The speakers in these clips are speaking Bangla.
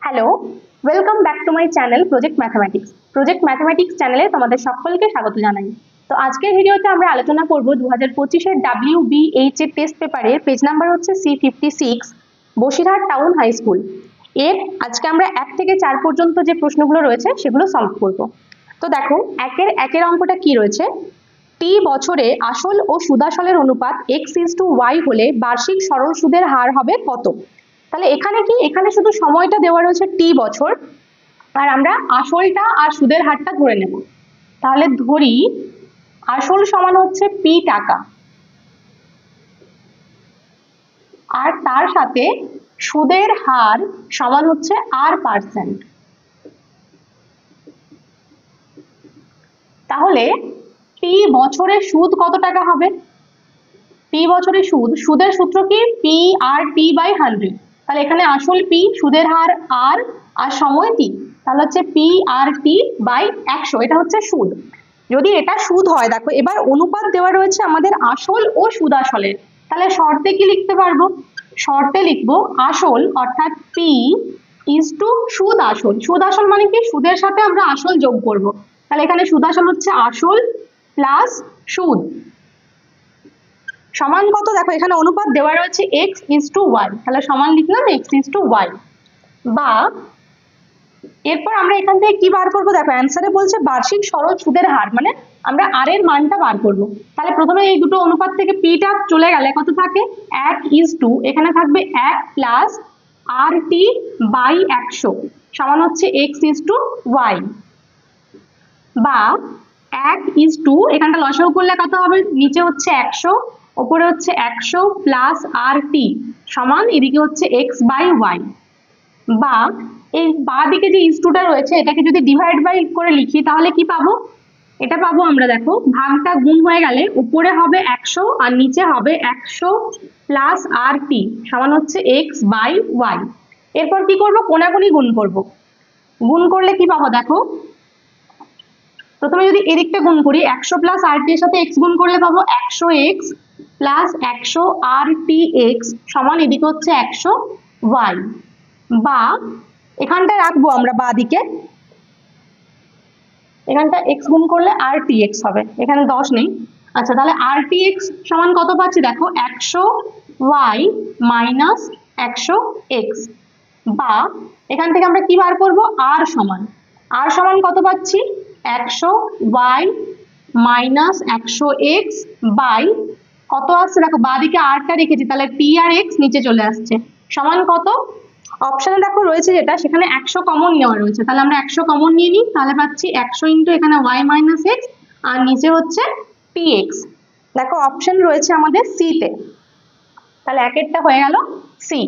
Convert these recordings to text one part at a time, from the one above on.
Hello, welcome back to my channel project mathematics. Project mathematics চ্যানেলে তোমাদের সকলকে স্বাগত জানাই। তো আজকের ভিডিওতে আমরা আলোচনা করব 2025-এর WBH এর টেস্ট পেপারের পেজ নাম্বার হচ্ছে C56, Basirhat town high school. এর আজকে আমরা 1 থেকে 4 পর্যন্ত যে প্রশ্নগুলো রয়েছে সেগুলো সলভ করব। তো দেখো, একের অঙ্কটা কি রয়েছে, টি বছরে আসল ও সুদাসলের অনুপাত x:y হলে বার্ষিক সরল সুদের হার হবে কত? তাহলে এখানে শুধু সময়টা দেওয়া রয়েছে টি বছর, আর আমরা আসলটা আর সুদের হারটা ধরে নেব। তাহলে ধরি আসল সমান হচ্ছে পি টাকা, আর তার সাথে সুদের হার সমান হচ্ছে r%। তাহলে টি বছরে সুদ কত টাকা হবে? টি বছরে সুদের সূত্র কি? P R T by 100। তাহলে এখানে আসল পি, সুদের হার আর, আর সময় টি, তাহলে হচ্ছে পি আর টি বাই 100। এটা হচ্ছে সুদ। যদি এটা সুদ হয়, দেখো এবার অনুপাত দেওয়া রয়েছে আমাদের আসল ও সুদাসলের। তাহলে শর্তে কি লিখতে পারবো? শর্তে লিখবো আসল অর্থাৎ পি ইজ টু সুদ আসল। সুদ আসল মানে কি? সুদের সাথে আমরা আসল যোগ করব। তাহলে এখানে সুদ আসল হচ্ছে আসল প্লাস সুদ সমান কত? দেখো এখানে অনুপাত দেওয়া রয়েছে x:y, তাহলে সমান লিখলাম x:y। বা এরপর আমরা এখান থেকে কি বার করবো? দেখো অ্যান্সারে বলছে বার্ষিক সরল সুদের হার, মানে আমরা আর এর মানটা বার করব। তাহলে প্রথমে এই দুটো অনুপাত থেকে পিটা চলে গেলে কত থাকে? 1:2, এখানে থাকবে 1 প্লাস RT বাই 100 সমান হচ্ছে x:y। বা 1:2, এখানটা লসাগু করলে কত হবে? নিচে হচ্ছে 100, ওপরে হচ্ছে 100 প্লাস RT সমান এদিকে হচ্ছে x/y। বা এই বাঁ দিকে যে ইস্টুটা রয়েছে এটাকে যদি ডিভাইড বাই করে লিখি তাহলে কি পাবো? এটা পাবো আমরা, দেখো ভাগটা গুণ হয়ে গেলে উপরে হবে 100 আর নিচে হবে 100 প্লাস RT সমান হচ্ছে x/y। এরপর কি করব? কোনাকুনি গুণ করব। গুণ করলে কি পাবো? দেখো প্রথমে যদি এদিকটা গুণ করি, 100 প্লাস RT এর সাথে x গুণ করলে পাবো 100x প্লাস 100 RTx সমান এদিকে হচ্ছে 100y। বা এখানটা রাখবো আমরা বাঁ দিকে, এখানটা x গুণ করলে RTx হবে, এখানে 10 নেই। আচ্ছা, তাহলে RTx সমান কত পাচ্ছি? দেখো 100y মাইনাস 100x। বা এখান থেকে আমরা কি বার করব? r সমান কত পাচ্ছি? 100y মাইনাস 100x বাই কত আসছে? দেখো বাঁ দিকে rটা রেখেছি, তাহলে t আর x নিচে চলে আসছে, সমান কত? অপশনে দেখো রয়েছে যেটা, সেখানে 100 কমন নেওয়া রয়েছে, তাহলে আমরা 100 কমন নিয়ে নিই, তাহলে পাচ্ছি 100 ইন্টু এখানে y মাইনাস x আর নিচে হচ্ছে tx। দেখো অপশন রয়েছে আমাদের সি তে, তাহলে একেরটা হয়ে গেল সি।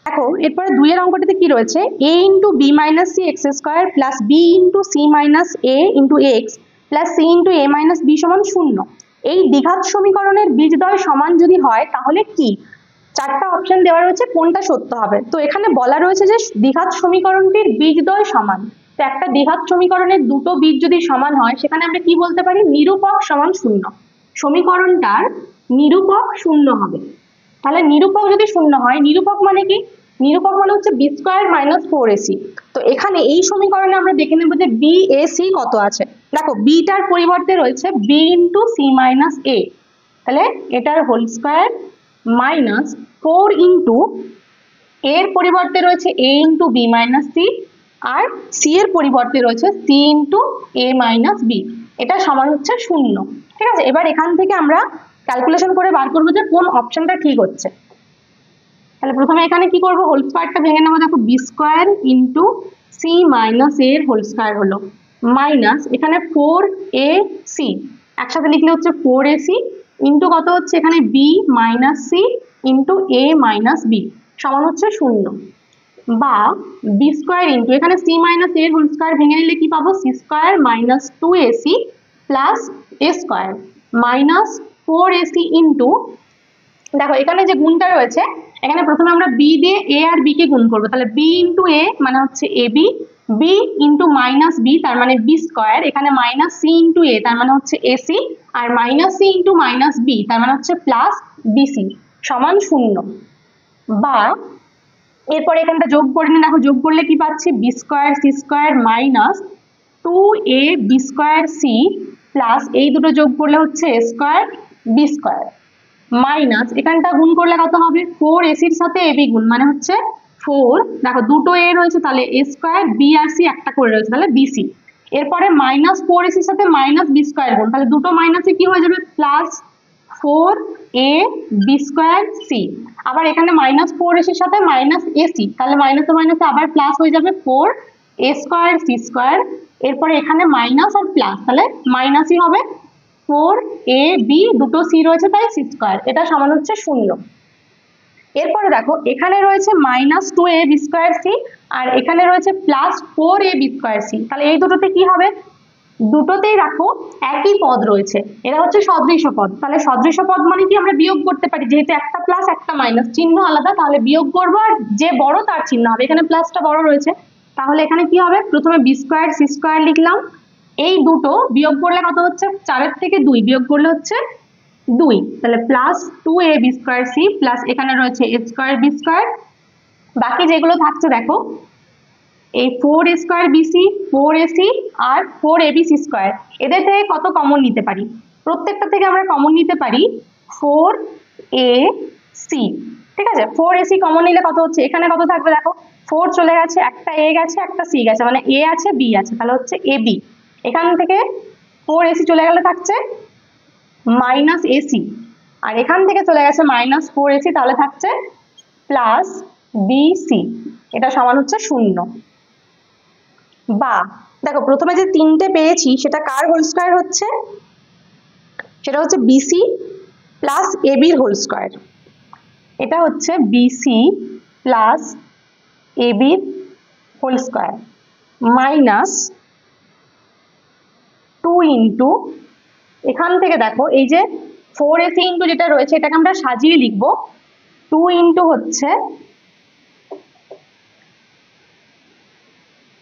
দেখো এরপরে 2 এর অঙ্কটাতে কি রয়েছে? a into b minus c x square plus b into c minus a into x plus c into A minus B সমান 0। এই দ্বিঘাত সমীকরণের বীজদ্বয় সমান যদি হয় তাহলে কি? 4টা অপশন দেওয়া রয়েছে, কোনটা সত্য হবে? তো এখানে বলা রয়েছে যে দ্বিঘাত সমীকরণটির বীজদ্বয় সমান। তো একটা দ্বিঘাত সমীকরণের দুটো বীজ যদি সমান হয় সেখানে আমরা কি বলতে পারি? নিরূপক সমান 0। সমীকরণটার নিরূপক 0 হবে। তাহলে নিরূপক যদি 0 হয়, নিরূপক মানে কি? নিরূপক মানে হচ্ছে বি স্কোয়ার মাইনাস 4ac। তো এখানে এই সমীকরণে আমরা দেখে নেব যে BAC কত আছে। দেখো বিটার পরিবর্তে রয়েছে বি ইন্টু সি মাইনাস এ, তাহলে এটার হোল স্কোয়ার মাইনাস 4 ইন্টু এর পরিবর্তে রয়েছে a into b minus c, আর সি এর পরিবর্তে রয়েছে সি ইন্টু এ মাইনাস বি, এটা সমান হচ্ছে 0। ঠিক আছে, এবার এখান থেকে আমরা ক্যালকুলেশন করে বার করবো যে কোন অপশনটা ঠিক হচ্ছে। তাহলে প্রথমে এখানে কি করবো? হোল স্কোয়ারটা ভেঙে নেবো। দেখো b square into c minus এর হোল স্কোয়ার হলো মাইনাস এখানে 4ac একসাথে লিখলে হচ্ছে 4ac ইন্টু কত হচ্ছে এখানে বি মাইনাস সি ইন্টু এ মাইনাস বি সমান হচ্ছে 0। বা বি স্কোয়ার ইন্টু এখানে সি মাইনাস এর হোল স্কোয়ার ভেঙে নিলে কি পাবো? C square minus 2ac plus A square minus 4ac into, দেখো এখানে যে গুণটা রয়েছে এখানে প্রথমে আমরা বি দিয়ে এ আর বি কে গুণ করবো, তাহলে বি ইন্টু এ মানে হচ্ছে AB, B into minus B তার মানে বি স্কোয়ার, এখানে মাইনাস সি ইন্টু এ তার মানে হচ্ছে এসি, আর minus C into minus B তার মানে হচ্ছে প্লাস বিসি সমান 0। বা এরপরে এখানটা যোগ করে নিই, দেখো যোগ করলে কি পাচ্ছি, b square c square minus 2ab square c plus এই দুটো যোগ করলে হচ্ছে a square b square minus এখানটা গুণ করলে কত হবে, 4ac এর সাথে ab গুণ মানে হচ্ছে 4, দেখো দুটো a রয়েছে তাহলে a স্কোয়ার বি আর সি একটা করে রয়েছে তাহলে বিসি। এরপরে মাইনাস 4ac এর সাথে মাইনাস বি স্কোয়ার গুণ, তাহলে দুটো মাইনাসে কি হয়ে যাবে, প্লাস 4ab স্কোয়ার সি। আবার এখানে মাইনাস 4ac এর সাথে মাইনাস এসি, তাহলে মাইনাসে মাইনাসে আবার প্লাস হয়ে যাবে 4a স্কোয়ার সি স্কোয়ার। এরপরে এখানে মাইনাস আর প্লাস তাহলে মাইনাসই হবে, 4ab দুটো সি রয়েছে তাই সি স্কোয়ার, এটা সমান হচ্ছে 0। এরপরে দেখো এখানে রয়েছে মাইনাস 2ab স্কোয়ার সি আর এখানে রয়েছে প্লাস 4ab স্কোয়ার সি, তাহলে এই দুটোতে কি হবে, দুটোতেই রাখো একই পদ রয়েছে, এরা হচ্ছে সদৃশ পদ, তাহলে সদৃশ পদ মানে কি আমরা বিয়োগ করতে পারি, যেহেতু একটা প্লাস একটা মাইনাস চিহ্ন আলাদা তাহলে বিয়োগ করবো আর যে বড় তার চিহ্ন হবে, এখানে প্লাসটা বড় রয়েছে তাহলে এখানে কি হবে, প্রথমে বি স্কোয়ার সি স্কোয়ার লিখলাম, এই দুটো বিয়োগ করলে কত হচ্ছে, 4 থেকে 2 বিয়োগ করলে হচ্ছে 2, তাহলে plus 2ab square c plus এখানে রয়েছে a স্কোয়ার বি স্কোয়ার। বাকি যেগুলো থাকছে দেখো এই 4a স্কোয়ার বিসি 4ac আর 4ab সি স্কোয়ার, এদের থেকে কত কমন নিতে পারি, প্রত্যেকটা থেকে আমরা কমন নিতে পারি 4ac, ঠিক আছে, 4ac কমন নিলে কত হচ্ছে, এখানে কত থাকবে দেখো 4 চলে গেছে, একটা a গেছে একটা c গেছে মানে a আছে b আছে তাহলে হচ্ছে ab, এখান থেকে 4ac চলে গেলে থাকছে মাইনাস এসি আর এখান থেকে চলে গেছে মাইনাস 4ac তাহলে থাকছে প্লাস বিসি, এটা সমান হচ্ছে 0। বা দেখো প্রথমে যে তিনটে পেয়েছি সেটা কার হোল স্কয়ার হচ্ছে, সেটা হচ্ছে বিসি প্লাস এবির হোল স্কয়ার, এটা হচ্ছে বিসি প্লাস এবির হোল স্কয়ার মাইনাস 2 ইন্টু এখান থেকে দেখো এই যে 4ac ইন্টু যেটা রয়েছে এটাকে আমরা সাজিয়ে লিখবো, 2 ইন্টু হচ্ছে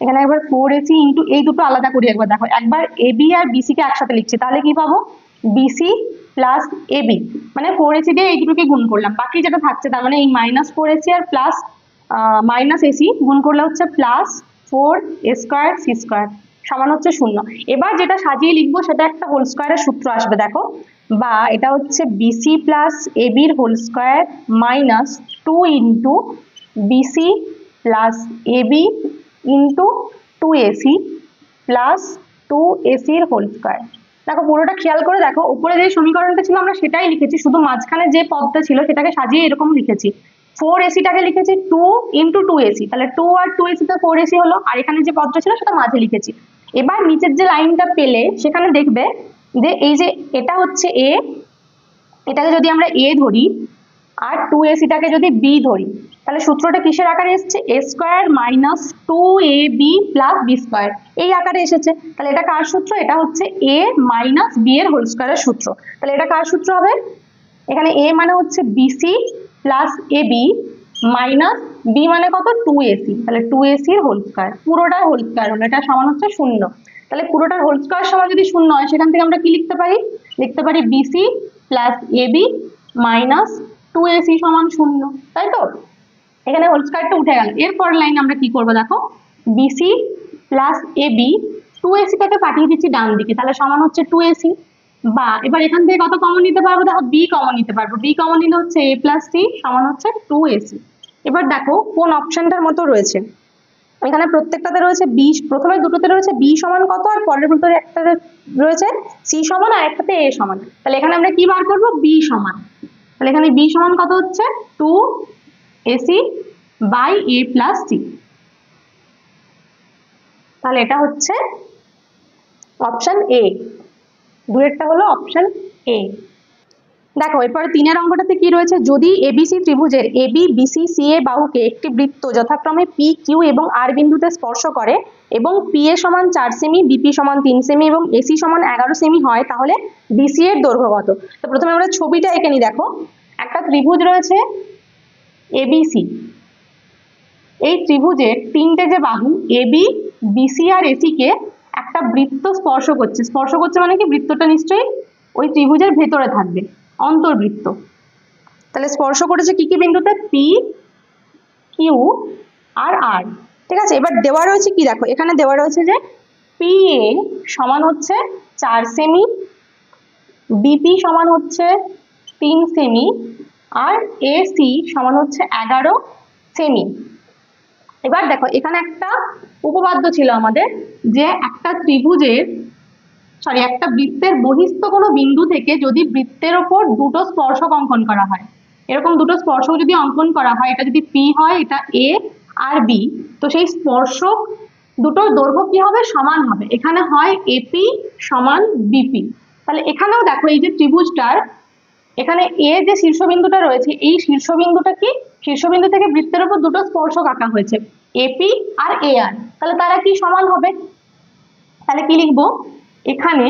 এখানে একবার 4ac ইন্টু এই দুটো আলাদা করি একবার, দেখো একবার ab আর bc কে একসাথে লিখছি তাহলে কি পাবো, bc প্লাস ab মানে 4ac দিয়ে এই দুটোকে গুণ করলাম, বাকি যেটা থাকছে তার মানে এই মাইনাস 4ac আর প্লাস মাইনাস ac গুণ করলে হচ্ছে plus 4a square c square সমান হচ্ছে 0। এবার যেটা সাজিয়ে লিখবো সেটা একটা হোল স্কোয়ারের সূত্র আসবে দেখো, বা এটা হচ্ছে bc প্লাস ab এর whole square minus 2 into bc plus ab into 2ac plus 2ac এর হোল স্কোয়ার। দেখো পুরোটা খেয়াল করে দেখো, উপরে যে সমীকরণটা ছিল আমরা সেটাই লিখেছি, শুধু মাঝখানে যে পদটা ছিল সেটাকে সাজিয়ে এরকম লিখেছি, 4ac টাকে লিখেছি 2 ইন্টু 2ac, তাহলে 2 আর 2ac তে 4ac হলো আর এখানে যে পদটা ছিল সেটা মাঝে লিখেছি। এবার নিচের যে লাইনটা পেলে সেখানে দেখবে যে এই যে এটা হচ্ছে a, এটাকে যদি আমরা a ধরি আর 2ac টাকে যদি b ধরি তাহলে সূত্রটা কিসের আকারে এসেছে, a square minus 2ab plus b square এই আকারে এসেছে, তাহলে এটা কার সূত্র, এটা হচ্ছে a মাইনাস b এর হোল স্কয়ারের সূত্র, তাহলে এটা কার সূত্র হবে, এখানে a মানে হচ্ছে bc plus ab minus b মানে কত 2ac, তাহলে 2ac এর হোল স্কয়ার, পুরোটা হোল স্কয়ার হলো, এটা সমান হচ্ছে 0। তাহলে পুরোটার হোল স্কয়ার সমান যদি 0 হয় সেখান থেকে আমরা কি লিখতে পারি, লিখতে পারি bc plus ab minus 2ac সমান 0, তাই তো, এখানে হোল স্কয়ারটা উঠে গেল। এরপর লাইন আমরা কি করব দেখো, bc প্লাস ab 2ac টাকে পাঠিয়ে দিচ্ছি ডান দিকে তাহলে সমান হচ্ছে 2ac, বা এবার এখান থেকে কত কমন নিতে পারবো দেখো, b কমন নিতে পারবো, b কমন নিলে হচ্ছে a প্লাস c সমান হচ্ছে 2ac। এবার দেখো কোন অপশনটার মতো রয়েছে, এখানে প্রত্যেকটাতে রয়েছে b, প্রথমে দুটোতে রয়েছে b সমান কত আর পরের দুটোতে একটা রয়েছে c সমান আর একটাতে a সমান, তাহলে এখানে আমরা কি বার করব, b সমান, তাহলে এখানে b সমান কত হচ্ছে 2ac by a plus c, তাহলে এটা হচ্ছে অপশন এ, দুয়েরটা হলো অপশন এ। দেখো এরপরে 3 অঙ্কটাতে কি রয়েছে, যদি এবিসি ত্রিভুজের এবি বিসি সিএ বাহুকে একটি বৃত্ত যথাক্রমে পি কিউ এবং আর বিন্দুতে স্পর্শ করে এবং পি এ সমান 4 সেমি, বিপি সমান 3 সেমি এবং এসি সমান 11 সেমি হয় তাহলে বিসি এর দৈর্ঘ্য কত। তো প্রথমে আমরা ছবিটা এঁকে নিই, দেখো একটা ত্রিভুজ রয়েছে এবিসি, এই ত্রিভুজের তিনটে যে বাহু এবি বিসি আর এসি কে একটা বৃত্ত স্পর্শ করছে, স্পর্শ করছে মানে কি বৃত্তটা নিশ্চয়ই ওই ত্রিভুজের ভেতরে থাকবে, অন্তর্বৃত্ত, তাহলে স্পর্শ করেছে কি কি বিন্দুতে, পি কিউ আর আর। ঠিক আছে, এবার দেওয়া রয়েছে কি দেখো, এখানে দেওয়া রয়েছে যে পি এ সমান হচ্ছে 4 সেমি, বিপি সমান হচ্ছে 3 সেমি, আর এসি সমান হচ্ছে 11 সেমি। এবার দেখো এখানে একটা উপপাদ্য ছিল আমাদের, যে একটা ত্রিভুজের একটা বৃত্তের বহিস্থ কোনো বিন্দু থেকে যদি বৃত্তের ওপর দুটো স্পর্শক অঙ্কন করা হয়, এরকম দুটো স্পর্শক যদি অঙ্কন করা হয়, এটা যদি পি হয়, এটা এ আর বি, তো সেই স্পর্শক দুটোর দৈর্ঘ্য কি হবে, সমান হবে। এখানে হয় এপি সমান বিপি। তাহলে এখানেও দেখো এই যে ত্রিভুজটার এখানে এ যে শীর্ষবিন্দুটা রয়েছে, এই শীর্ষবিন্দুটা কি, শীর্ষবিন্দু থেকে বৃত্তের উপর দুটো স্পর্শক আঁকা হয়েছে, এপি আর এ আর। তাহলে তারা কি সমান হবে, তাহলে কি লিখবো, এখানে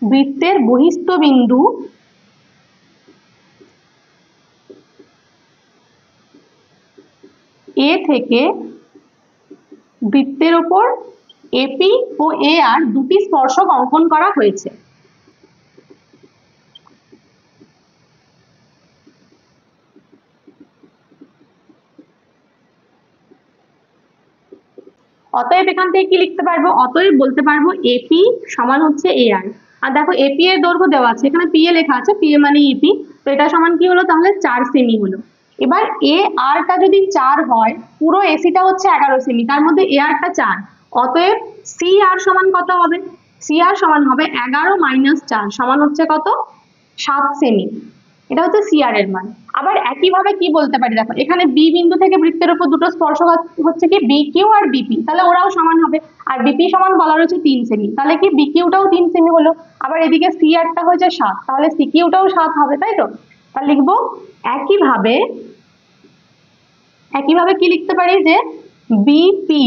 বৃত্তের বহিস্থ বিন্দু এ থেকে বৃত্তের উপর এপি ও এ আর দুটি স্পর্শক অঙ্কন করা হয়েছে। অতএব এখান থেকে কি লিখতে পারবো, অতএব বলতে পারবো এপি সমান হচ্ছে এ আর। আর দেখো এপি এর দৈর্ঘ্য দেওয়া আছে, এখানে পি এ লেখা আছে, পি এ মানে ইপি, তো এটা সমান কি হলো, তাহলে 4 সেমি হলো। এবার এ আরটা যদি 4 হয়, পুরো এসিটা হচ্ছে 11 সেমি, তার মধ্যে এ আরটা 4, অতএব সি আর সমান কত হবে, সি আর সমান হবে 11 মাইনাস 4 সমান হচ্ছে কত, 7 সেমি। এটা হচ্ছে সিআর এর মান। আবার একইভাবে কি বলতে পারি, দেখো এখানে বি বিন্দু থেকে বৃত্তের উপর দুটো স্পর্শক হচ্ছে কি বি কিউ আর বিপি, তাহলে ওরাও সমান হবে। আর বিপি সমান বলা রয়েছে 3 সেমি, তাহলে কি বি কিউটাও 3 সেমি হলো। আবার এদিকে সি আরটা হয়েছে 7, তাহলে সি কিউটাও 7 হবে, তাই তো। তাহলে লিখবো একইভাবে, একইভাবে কি লিখতে পারি, যে বিপি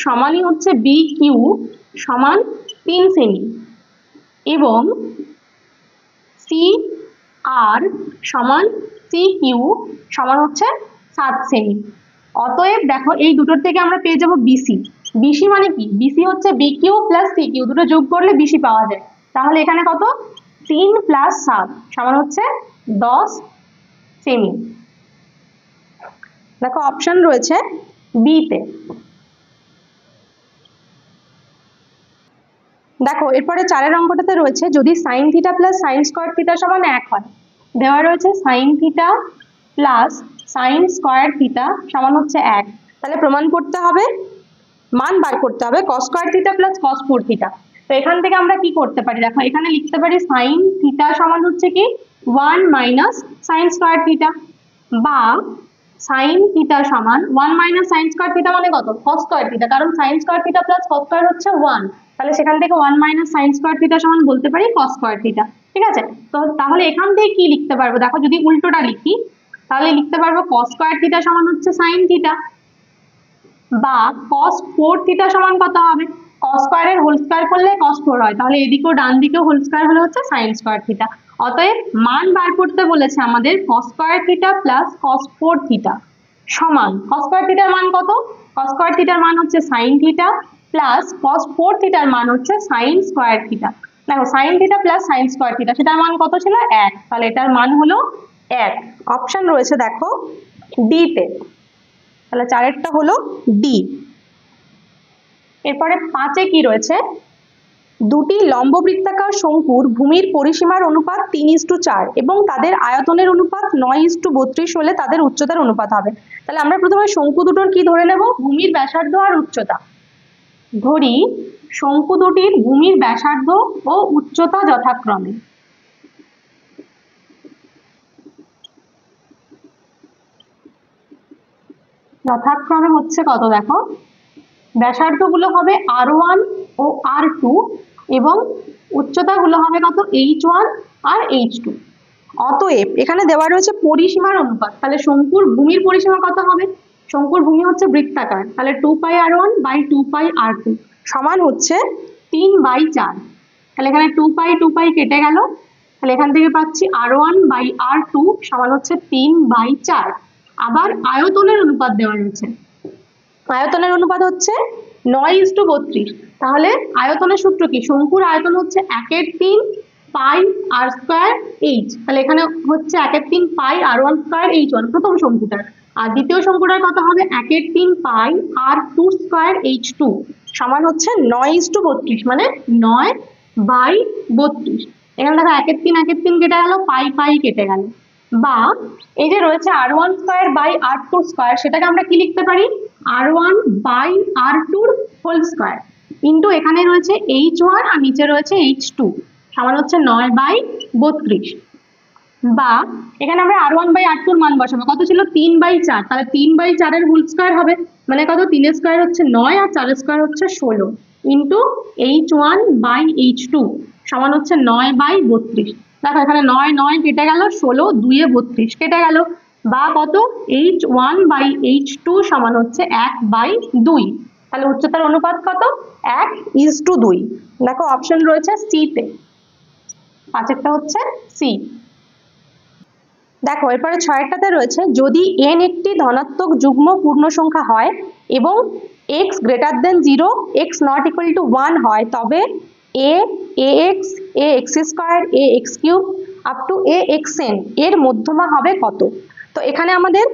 সমানই হচ্ছে বি কিউ সমান 3 সেমি, এবং সি আর সমান সি কিউ সমান হচ্ছে 7 সেমি। অতএব দেখো এই দুটোর থেকে আমরা পেয়ে যাব বিসি। বিসি মানে কি, বিসি হচ্ছে b q plus c q, দুটো যোগ করলে বিসি পাওয়া যায়। তাহলে এখানে কত, 3 প্লাস 7 সমান হচ্ছে 10 সেমি। দেখো অপশন রয়েছে বি তে। দেখো এরপরে 4 অঙ্কটাতে রয়েছে, যদি sine theta plus sine square theta সমান 1 হয়, দেওয়া রয়েছে sine theta plus sine square theta সমান হচ্ছে 1, তাহলে প্রমাণ করতে হবে, মান বার করতে হবে cos square theta plus cos 4 theta. তো এখান থেকে আমরা কি করতে পারি, দেখো এখানে লিখতে পারি সাইন থিটা সমান হচ্ছে কি 1 মাইনাস সাইন স্কোয়ার থিটা, বা সাইন থিটা সমান 1 মাইনাস সাইন স্কোয়ার থিটা মানে কত, কস স্কোয়ার থিটা, কারণ sine square theta plus cos square হচ্ছে 1, তাহলে সেখান থেকে 1 মাইনাস সাইন স্কোয়ার থিটা সমান বলতে পারি কস স্কোয়ার থিটা। ঠিক আছে, তো তাহলে এখান থেকে কি লিখতে পারবো, দেখো যদি উল্টোটা লিখি তাহলে লিখতে পারবো কস স্কোয়ার থিটা সমান হচ্ছে সাইন থিটা, বা cos 4 থিটা সমান কত হবে, cos স্কয়ারের হোল স্কয়ার করলে cos 4 হয়, তাহলে এদিকেও ডান দিকেও হোল স্কয়ার হলে হচ্ছে sin স্কয়ার থিটা। অতএব মান বার করতে বলেছে আমাদের cos square theta plus cos 4 theta সমান, cos স্কয়ার থিটার মান কত, cos স্কয়ার থিটার মান হচ্ছে sin থিটা প্লাস cos 4 থিটার মান হচ্ছে sin স্কয়ার থিটা। দেখো sin theta plus sin square theta, সেটার মান কত ছিল 1, তাহলে এটার মান হলো 1। অপশন রয়েছে দেখো ডি তে, তাহলে 4এরটা হলো ডি। এরপরে 5-এ কি রয়েছে, দুটি লম্ববৃত্তাকার শঙ্কুর ভূমির পরিসীমার অনুপাত 3:4 এবং তাদের আয়তনের অনুপাত 9:32 হলে তাদের উচ্চতার অনুপাত হবে। তাহলে আমরা প্রথমে শঙ্কু দুটোর কি ধরে নেব, ভূমির ব্যাসার্ধ আর উচ্চতা ধরি। শঙ্কু দুটির ভূমির ব্যাসার্ধ ও উচ্চতা যথাক্রমে হচ্ছে কত, দেখো ব্যাসার্ধ গুলো হবে r1 ও r2 এবং উচ্চতা গুলো হবে কত h1 আর h2। অতএব এখানে দেওয়া রয়েছে পরিসীমার অনুপাত, তাহলে শঙ্কুর ভূমির পরিসীমা কত হবে, শঙ্কুর ভূমি হচ্ছে বৃত্তাকার, তাহলে 2πr1 বাই 2πr2 সমান হচ্ছে 3/4। তাহলে এখানে 2π কেটে গেল, তাহলে এখান থেকে পাচ্ছি r1 বাই r2 সমান হচ্ছে 3/4। আবার আয়তনের অনুপাত দেওয়া রয়েছে, আয়তনের অনুপাত হচ্ছে 9:32, তাহলে আয়তনের সূত্র কি, শঙ্কুর আয়তন হচ্ছে 1/3 পাই আর স্কোয়ার এইচ, তাহলে এখানে হচ্ছে 1/3 পাই r1 স্কোয়ার h1 প্রথম শঙ্কুটার, আর দ্বিতীয় শঙ্কুটার কত হবে 1/3 পাই r2 স্কোয়ার h2 সমান হচ্ছে 9:32, মানে 9/32। এখানে দেখো 1/3 কেটে গেল, পাই পাই কেটে গেল। বা এই যে রয়েছে r1 square by r2 square, সেটাকে আমরা কি লিখতে পারি r1 by r2 whole square into এখানে রয়েছে h1 আর নিচে রয়েছে h2 সমান হচ্ছে 9/32। বা এখানে আমরা r1 বাই r2 এর মান বসাবো, কত ছিল 3/4, তাহলে 3/4 এর হোল স্কোয়ার হবে, মানে কত 3 এর স্কোয়ার হচ্ছে 9 আর 4 এর স্কোয়ার হচ্ছে 16 ইন্টু h1 বাই h2 সমান হচ্ছে 9/32। দেখো এখানে 9 9 কেটে গেল, 16 2 এ 32 কেটে গেল। বা কত h1 বাই h2 সমান হচ্ছে 1/2, তাহলে উচ্চতার অনুপাত কত 1:2। দেখো অপশন রয়েছে সি তে, পাঁচেরটা হচ্ছে সি। দেখো এরপরে ছয়েরটাতে রয়েছে যদি n একটি ধনাত্মক যুগ্ম পূর্ণ সংখ্যা হয় এবং x greater than 0 x not equal to 1 হয়, তবে ax ax square ax cube up to axn এর মধ্যমা হবে কত। তো এখানে আমাদের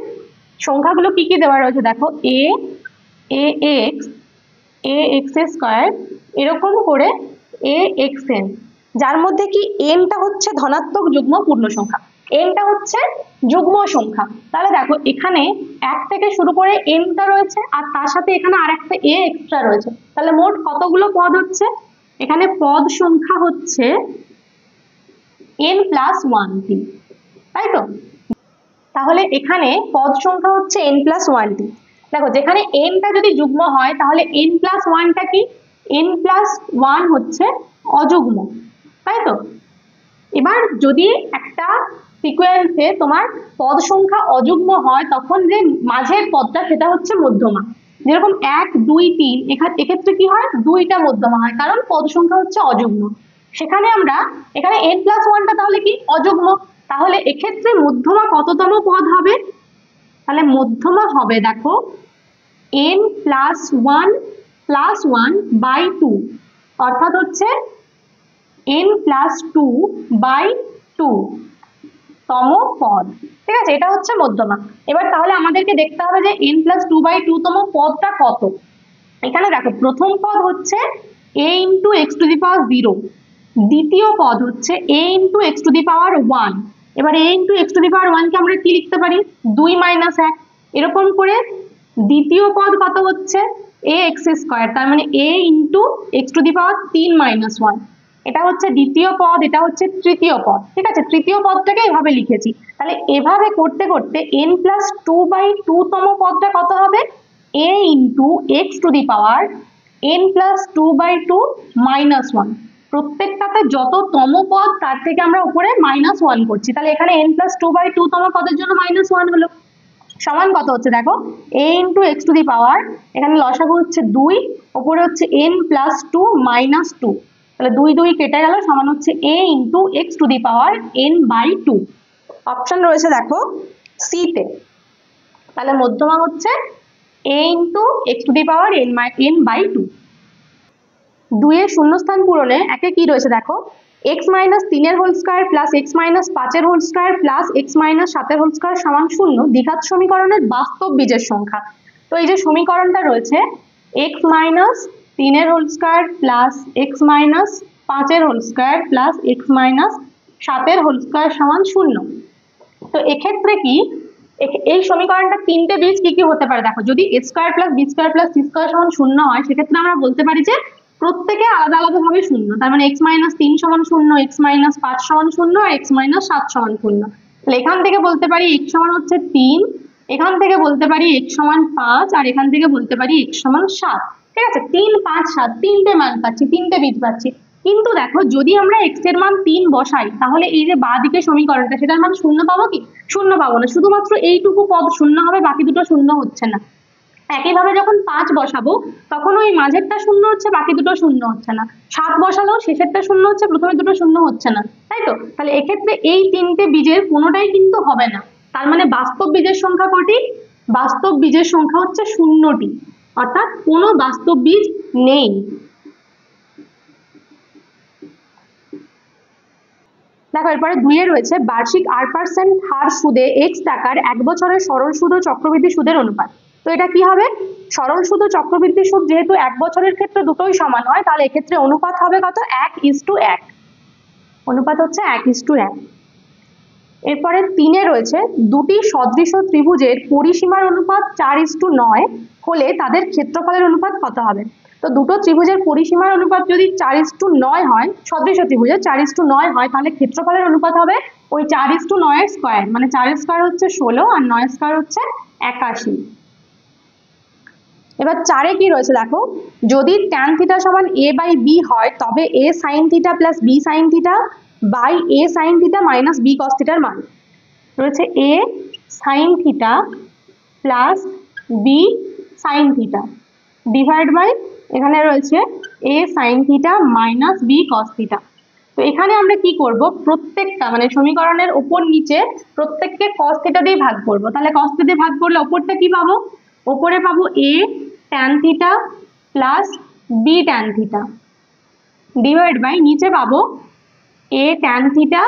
সংখ্যাগুলো কি কি দেওয়া রয়েছে দেখো, ax ax স্কয়ার এরকম করে axn, যার মধ্যে কি nটা হচ্ছে ধনাত্মক যুগ্ম পূর্ণ সংখ্যা, nটা হচ্ছে যুগ্ম সংখ্যা। তাহলে দেখো এখানে 1 থেকে শুরু করে nটা রয়েছে আর তার সাথে এখানে আরেকটা a এক্সট্রা রয়েছে, তাহলে মোট কতগুলো পদ হচ্ছে, এখানে পদ সংখ্যা হচ্ছে n+1টি, তাই তো। তাহলে এখানে পদ সংখ্যা হচ্ছে n+1টি। দেখো যেখানে nটা যদি যুগ্ম হয় তাহলে n+1টা কি, n+1 হচ্ছে অযুগ্ম, তাই তো। এবার যদি একটা সিকোয়েন্সে তোমার পদ সংখ্যা অযুগ্ম হয় তখন যে মাঝের পদটা সেটা হচ্ছে মধ্যমা, যেরকম 1 2 3 এক্ষেত্রে কি হয় দুইটা মধ্যমা হয় কারণ পদ সংখ্যা হচ্ছে অযুগ্ম। সেখানে আমরা এখানে n+1টা তাহলে কি অযুগ্ম, তাহলে এক্ষেত্রে মধ্যমা কততম পদ হবে, তাহলে মধ্যমা হবে দেখো n+1+1/2 অর্থাৎ হচ্ছে n+2/2 তম পদ, ঠিক আছে, এটা হচ্ছে মধ্যমা। এবার তাহলে আমাদেরকে দেখতে হবে যে n+2/2 তম পদটা কত। এখানে দেখো প্রথম পদ হচ্ছে a × x⁴, দ্বিতীয় পদ হচ্ছে a × x⁴1। এবার a × x⁴1 কে আমরা কি লিখতে পারি 2 - 1, এরকম করে দ্বিতীয় পদ কত হচ্ছে ax², তার মানে a × x⁴3 - 1, এটা হচ্ছে দ্বিতীয় পদ, এটা হচ্ছে তৃতীয় পদ, ঠিক আছে, তৃতীয় পদটাকে এভাবে লিখেছি। তাহলে এভাবে করতে করতে n+2/2 তম পদটা কত হবে a × x⁴n+2/2 - 1, প্রত্যেকটাতে যত তম পদ তার থেকে আমরা উপরে -1 করছি, তাহলে এখানে n+2/2 তম পদের জন্য -1 হলো, সমান কত হচ্ছে দেখো a × x⁴, এখানে লসাগু হচ্ছে 2, উপরে হচ্ছে n+2 - 2, তাহলে 2 2 কেটে গেল, সমান হচ্ছে a × x⁴n/2। অপশন রয়েছে দেখো সি তে, তাহলে মধ্যমা হচ্ছে a × x⁴n/2। 2 এর শূন্যস্থান পূরণে একে কি রয়েছে দেখো, x - 3 এর হোল স্কয়ার প্লাস x - 5 এর হোল স্কয়ার প্লাস x - 7 এর হোল স্কয়ার সমান 0 দ্বিঘাত সমীকরণের বাস্তব বীজের সংখ্যা। তো এই যে সমীকরণটা রয়েছে x - 3 এর হোল স্কয়ার প্লাস x - 5 এর হোল স্কয়ার প্লাস x - 7 এর হোল স্কয়ার সমান 0। তো এক্ষেত্রে কি এই সমীকরণটা তিনটে বীজ কি কি হতে পারে দেখো, যদি a² + b² + c² সমান 0 হয় সেক্ষেত্রে আমরা বলতে পারি যে প্রত্যেকে আলাদা আলাদা ভাবে 0, তার মানে x - 3 সমান 0, x - 5 সমান 0 আর x - 7 সমান 0। তাহলে এখান থেকে বলতে পারি x সমান হচ্ছে 3, এখান থেকে বলতে পারি x সমান 5 আর এখান থেকে বলতে পারি x সমান 7, ঠিক আছে, 3 5 7 তিনটে মান পাচ্ছি, তিনটে বীজ পাচ্ছি। কিন্তু দেখো যদি আমরা x এর মান 3 বসাই তাহলে এই যে বাঁ দিকে সমীকরণটা সেটার মান 0 পাবো কি, 0 পাবো না, শুধুমাত্র এইটুকু পদ 0 হবে, বাকি দুটো 0 হচ্ছে না। একইভাবে যখন 5 বসাবো তখন ওই মাঝেরটা 0 হচ্ছে, বাকি দুটো 0 হচ্ছে না, 7 বসালেও শেষেরটা 0 হচ্ছে, প্রথমে দুটো 0 হচ্ছে না, তাই তো। তাহলে এক্ষেত্রে এই তিনটে বীজের কোনোটাই কিন্তু হবে না, তার মানে বাস্তব বীজের সংখ্যা কটি, বাস্তব বীজের সংখ্যা হচ্ছে 0টি, অর্থাৎ কোনো বাস্তব বীজ নেই। দেখো এরপরে 2 এ রয়েছে বার্ষিক 8% হার সুদে x টাকার 1 বছরের সরল সুদ ও চক্রবৃদ্ধি সুদের অনুপাত। তো এটা কি হবে, সরল সুদ ও চক্রবৃদ্ধি সুদ যেহেতু 1 বছরের ক্ষেত্রে দুটোই সমান হয়, তাহলে এক্ষেত্রে অনুপাত হবে কত, 1:1, অনুপাত হচ্ছে 1:1। এরপরে 3 এ রয়েছে দুটি সদৃশ ত্রিভুজের পরিসীমার অনুপাত 4:9 হলে তাদের ক্ষেত্রফলের অনুপাত কত হবে। তো দুটো ত্রিভুজের পরিসীমার অনুপাত যদি 4:9 হয়, সদৃশ ত্রিভুজের 4:9 হয়, তাহলে ক্ষেত্রফলের অনুপাত হবে ওই 4:9 এর স্কয়ার, মানে 4 এর স্কয়ার হচ্ছে 16 আর 9 এর স্কয়ার হচ্ছে 81। এবার 4 এ কি রয়েছে দেখো, যদি tan থিটা সমান a/b হয়, তবে a sin theta plus b sin theta by a sin theta minus b cos থিটার মান রয়েছে a sin theta plus b sin theta divide by এখানে রয়েছে a sin theta minus b cos theta. তো এখানে আমরা কি করব, প্রত্যেকটা মানে সমীকরণের উপর নিচে প্রত্যেককে cos থিটা দিয়ে ভাগ করব। তাহলে cos থিটা দিয়ে ভাগ করলে উপরটা কি পাবো, উপরে পাবো a tan theta plus b tan theta divide by নিচে পাবো a tan থিটা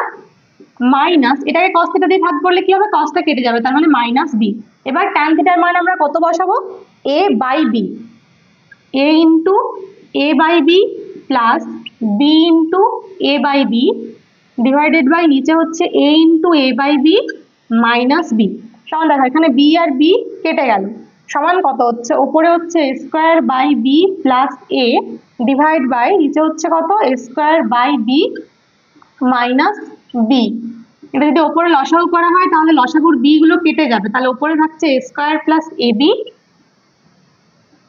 মাইনাস, এটাকে cos থিটা দিয়ে ভাগ করলে কি হবে, cosটা কেটে যাবে, তার মানে মাইনাস b। এবার tan থিটার মান আমরা কত বসাবো, a/b, a into a/b plus b into a/b divided by নিচে হচ্ছে a into a/b minus b সমান, দেখো এখানে b আর b কেটে গেল, সমান কত হচ্ছে, উপরে হচ্ছে a square by b plus a divide by নিচে হচ্ছে কত, a square by b minus b। এটা যদি উপরে লসাগু করা হয় তাহলে লসাগুর b গুলো কেটে যাবে, তাহলে উপরে থাকছে a স্কয়ার প্লাস ab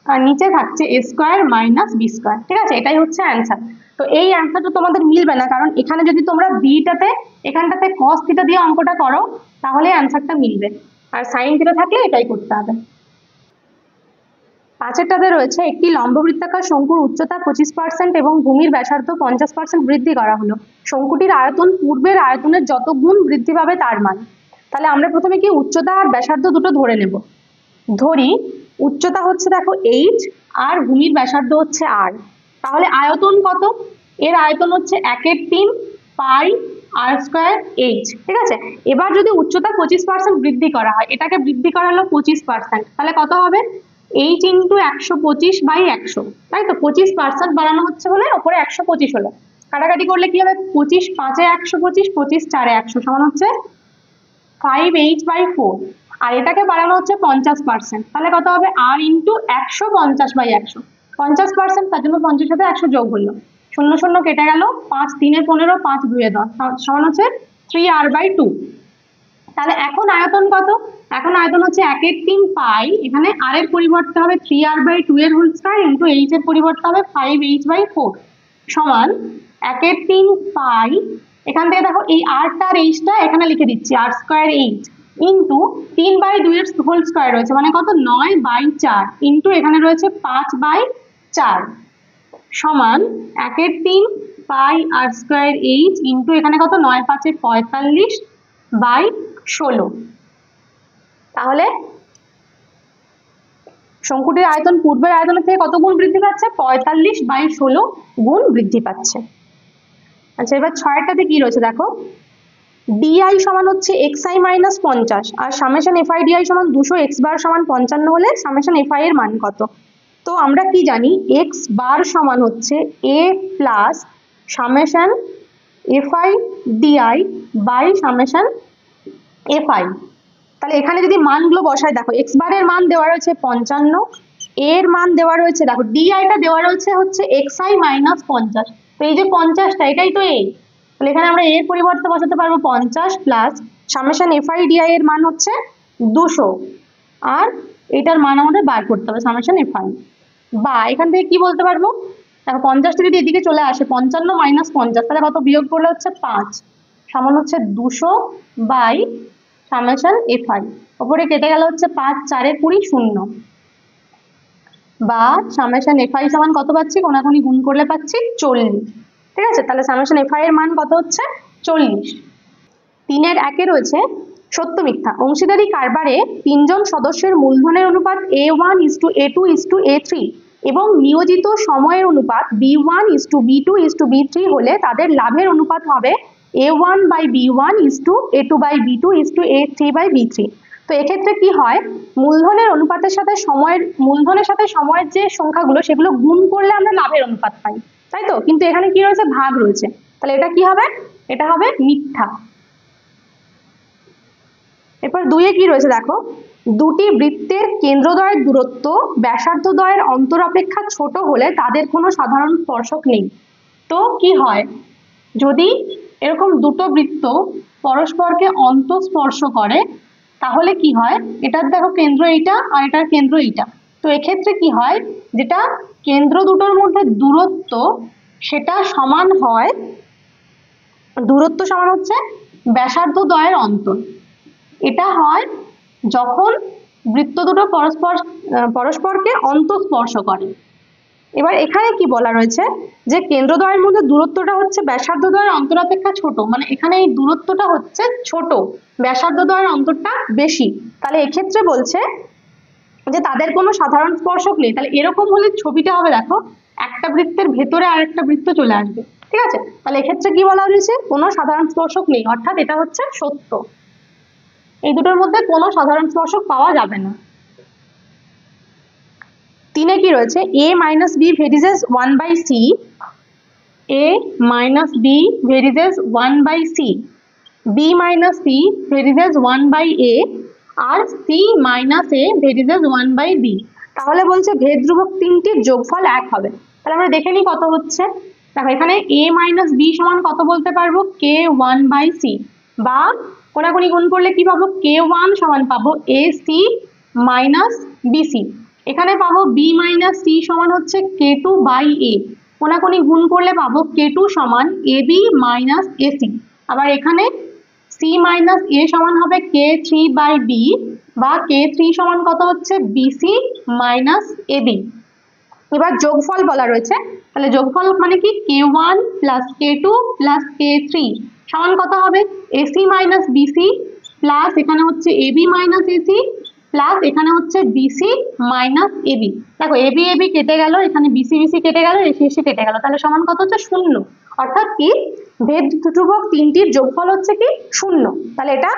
আর নিচে থাকছে a square minus b square. ঠিক আছে, এটাই হচ্ছে অ্যান্সার। তো এই অ্যান্সারটা তোমাদের মিলবে না, কারণ এখানে যদি তোমরা বিটাতে এখানটাতে cos থিটা দিয়ে অঙ্কটা করো তাহলে অ্যান্সারটা মিলবে, আর sin থিটা থাকলে এটাই করতে হবে। 5 রয়েছে একটি লম্ববৃত্তাকার শঙ্কুর উচ্চতা 25% এবং ভূমির ব্যাসার্ধ 50% বৃদ্ধি করা হলো, শঙ্কুটির আয়তন পূর্বের আয়তনের যত গুণ বৃদ্ধি পাবে তার মান। তাহলে আমরা প্রথমে কি উচ্চতা আর ব্যাসার্ধ দুটো ধরে নেব। ধরি উচ্চতা হচ্ছে দেখো h আর ভূমির ব্যাসার্ধ হচ্ছে r, তাহলে আয়তন কত, এর আয়তন হচ্ছে 1/3 পাই r স্কয়ার h। ঠিক আছে, এবার যদি উচ্চতা 25% বৃদ্ধি করা হয়, এটাকে বৃদ্ধি করা হলো 25%, তাহলে কত হবে, h ইন্টু 125/100, তাই তো 25% বাড়ানো হচ্ছে বলে উপরে 125 হলো, কাটাকাটি করলে কি হবে, 25 5 এ 125, 25 4 এ 100 সমান হচ্ছে 5h/4, আর এটাকে বাড়ানো হচ্ছে 50%, তাহলে কত হবে, r ইন্টু 150/100, 50%, তার জন্য 50 সাথে 100 যোগ হলো, 0 0 কেটে গেল, 5 3 এ 15, 5 2 এ 10 সমান হচ্ছে 3r/2। তাহলে এখন আয়তন কত, এখন আয়তন হচ্ছে 1/3 পাই, এখানে r এর পরিবর্তে হবে 3r/2 এর হোল স্কয়ার ইন্টু h এর পরিবর্তে হবে 5h/4 সমান 1/3 পাই, এখান থেকে দেখো এই r টা আর h টা এখানে লিখে দিচ্ছি, r স্কয়ার h ইন্টু 3/2 এর হোল স্কয়ার রয়েছে মানে কত, 9/4 ইন্টু এখানে রয়েছে 5/4 সমান 1/3 পাই r স্কয়ার h ইন্টু এখানে কত, 9 5 এ 45/16। তাহলে শঙ্কুটির আয়তন পূর্বের আয়তনের থেকে কত গুণ বৃদ্ধি পাচ্ছে, 45/16 গুণ বৃদ্ধি পাচ্ছে। আচ্ছা, এবার 6টাতে কি রয়েছে দেখো, ডিআই সমান হচ্ছে xi মাইনাস 50 আর সামেশন fi di সমান 200 x বার সমান 55 হলে সামেশন fi এর মান কত। তো আমরা কি জানি, x বার সমান হচ্ছে a plus summation fi di by summation fi। তাহলে এখানে যদি মানগুলো বসাই, দেখো x বারের মান দেওয়া রয়েছে 55, এর মান দেওয়া রয়েছে, দেখো ডিআইটা দেওয়া রয়েছে হচ্ছে xi মাইনাস 50, তো এই যে 50টা এটাই তো a, তাহলে এখানে আমরা এর পরিবর্তে বসাতে পারবো 50 প্লাস সামেশন fi di এর মান হচ্ছে 200, আর এটার মান আমাদের বার করতে হবে সামেশন fi, বা এখান থেকে কি বলতে পারবো, দেখো 50টা যদি এদিকে চলে আসে 55 মাইনাস 50, তাহলে কত বিয়োগ করলে হচ্ছে 5 সমান হচ্ছে 200 বাই সামেশন fi, উপরে কেটে গেল হচ্ছে 5 4 এ 20 0, বা সামেশন fi সমান কত পাচ্ছি, কোনাকুনি গুণ করলে পাচ্ছি 40। ঠিক আছে, তাহলে সামেশন fi এর মান কত হচ্ছে 40। 3 এর 1 এ রয়েছে সত্য মিথ্যা অংশীদারি কারবারে 3 জন সদস্যের মূলধনের অনুপাত a1:a2:a3 এবং নিয়োজিত সময়ের অনুপাত b1:b2:b3 হলে তাদের লাভের অনুপাত হবে a1/b1 is to a2/b2 is to a3/b3। তো এক্ষেত্রে কি হয়, মূলধনের অনুপাতের সাথে মূলধনের সাথে সময়ের যে সংখ্যাগুলো সেগুলো গুণ করলে আমরা লাভের অনুপাত পাই, তাই তো? কিন্তু এখানে কি রয়েছে, ভাগ রয়েছে, তাহলে এটা কি হবে, এটা হবে মিথ্যা। এরপর 2 কি রয়েছে দেখো, দুটি বৃত্তের কেন্দ্রদ্বয়ের দূরত্ব ব্যাসার্ধদ্বয়ের অন্তর অপেক্ষা ছোট হলে তাদের কোনো সাধারণ স্পর্শক নেই। তো কি হয়, যদি এরকম দুটো বৃত্ত পরস্পরকে অন্তঃস্পর্শ করে তাহলে কি হয়, এটার দেখো কেন্দ্র এইটা আর এটার কেন্দ্র এইটা, তো এক্ষেত্রে কি হয়, যেটা কেন্দ্র দুটোর মধ্যে দূরত্ব সেটা সমান হয়, দূরত্ব সমান হচ্ছে ব্যাসার্ধদ্বয়ের অন্তর। এটা হয় যখন বৃত্ত দুটো পরস্পরকে অন্তঃস্পর্শ করে। এবার এখানে কি বলা রয়েছে, যে কেন্দ্রদ্বয়ের মধ্যে দূরত্বটা হচ্ছে ব্যাসার্ধদ্বয়ের অন্তর অপেক্ষা ছোট, মানে এখানে এই দূরত্বটা হচ্ছে ছোট, ব্যাসার্ধদ্বয়ের অন্তরটা বেশি, তাহলে এক্ষেত্রে বলছে যে তাদের কোনো সাধারণ স্পর্শক নেই। তাহলে এরকম হলে ছবিটা হবে দেখো, একটা বৃত্তের ভেতরে আর একটা বৃত্ত চলে আসবে, ঠিক আছে? তাহলে এক্ষেত্রে কি বলা হয়েছে, কোনো সাধারণ স্পর্শক নেই, অর্থাৎ এটা হচ্ছে সত্য, এই দুটোর মধ্যে কোনো সাধারণ স্পর্শক পাওয়া যাবে না। 3 কি রয়েছে, a - b varies 1/c, a - b varies 1/c, b - c varies 1/a, R c - a varies 1/b। তাহলে বলছে ভেদ ধ্রুবক তিনটির যোগফল 1 হবে। তাহলে আমরা দেখে নিই কত হচ্ছে। দেখো এখানে a - b সমান কত বলতে পারবো, k1/c, বা কোনাকুনি গুণ করলে কি পাবো, k1 সমান পাবো ac - bc। এখানে পাবো b - c সমান হচ্ছে k2/a, কোনাকুনি গুণ করলে পাবো k2 সমান ab - ac। আবার এখানে c - a সমান হবে k3/b, বা k3 সমান কত হচ্ছে bc - ab। এবার যোগফল বলা রয়েছে, তাহলে যোগফল মানে কি, k1 + k2 + k3 সমান কত হবে, ac - bc প্লাস এখানে হচ্ছে ab - ac প্লাস এখানে হচ্ছে bc - ab। দেখো ab ab কেটে গেল, এখানে bc bc কেটে গেল, ac ac কেটে গেল, তাহলে সমান কত হচ্ছে 0, অর্থাৎ কি ভেদ ধ্রুবক তিনটির যোগফল হচ্ছে কি 0। তাহলে এটা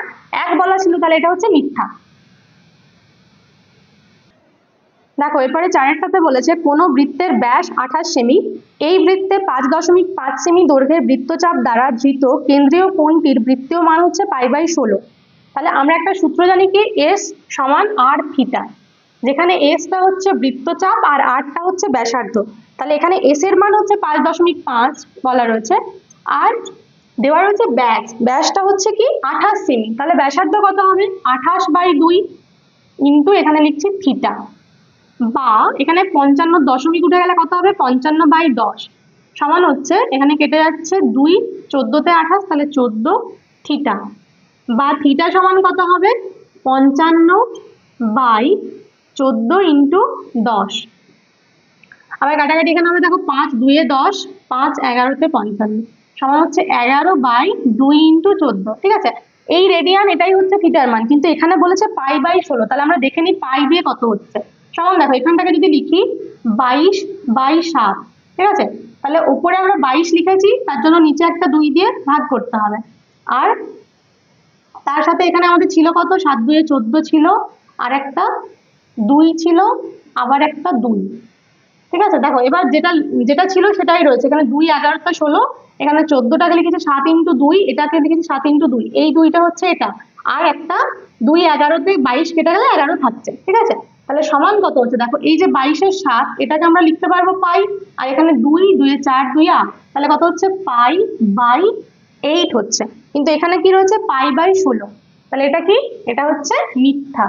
1 বলা ছিল, তাহলে এটা হচ্ছে মিথ্যা। দেখো এরপরে 4টাতে বলেছে কোনো বৃত্তের ব্যাস 28 সেমি, এই বৃত্তে 5.5 সেমি দৈর্ঘ্যের বৃত্তচাপ দ্বারা ধৃত কেন্দ্রীয় কোণটির বৃত্তীয় মান হচ্ছে π/16। তাহলে আমরা একটা সূত্র জানি কি, s সমান r থিটা, যেখানে s টা হচ্ছে বৃত্তচাপ আর r টা হচ্ছে ব্যাসার্ধ। তাহলে এখানে s এর মান হচ্ছে 5.5 বলা রয়েছে, আর দেওয়া রয়েছে ব্যাসটা হচ্ছে কি 28 সেমি, তাহলে ব্যাসার্ধ কত হবে, 28/2 ইন্টু এখানে লিখছি থিটা, বা এখানে 55 দশমিক উঠে গেলে কত হবে, 55/10 সমান হচ্ছে, এখানে কেটে যাচ্ছে 2, 14 তে 28, তাহলে 14 থিটা, বা থিটা সমান কত হবে 55/14 ইন্টু 10। আবার কাটাকাটি এখানে হবে, দেখো 5 2 এ 10, 5 11 তে 55 সমান হচ্ছে 11/2 ইন্টু 14, ঠিক আছে? এই রেডিয়ান এটাই হচ্ছে থিটার মান, কিন্তু এখানে বলেছে π/16, তাহলে আমরা দেখে নিই পাই দিয়ে কত হচ্ছে। সমান দেখো এখানটাকে যদি লিখি 22/7, ঠিক আছে? তাহলে উপরে আমরা 22 লিখেছি, তার জন্য নিচে একটা 2 দিয়ে ভাগ করতে হবে, আর তার সাথে এখানে আমাদের ছিল কত, 7 2 এ 14 ছিল, আর একটা 2 ছিল, আবার একটা 2, ঠিক আছে? দেখো এবার যেটা ছিল সেটাই রয়েছে, এখানে 2 11 টা 16, এখানে 14টাকে লিখেছি 7 ইন্টু 2, এটাকে লিখেছি 7 ইন্টু 2, এই 2টা হচ্ছে এটা, আর একটা 2 11 তে 22 কেটে গেলে 11 থাকছে, ঠিক আছে? তাহলে সমান কত হচ্ছে, দেখো এই যে 22 এর 7, এটাকে আমরা লিখতে পারবো পাই, আর এখানে 2 2 এ 4 2 8, তাহলে কত হচ্ছে π/8 হচ্ছে, কিন্তু এখানে কি রয়েছে π/16, তাহলে এটা কি, এটা হচ্ছে মিথ্যা।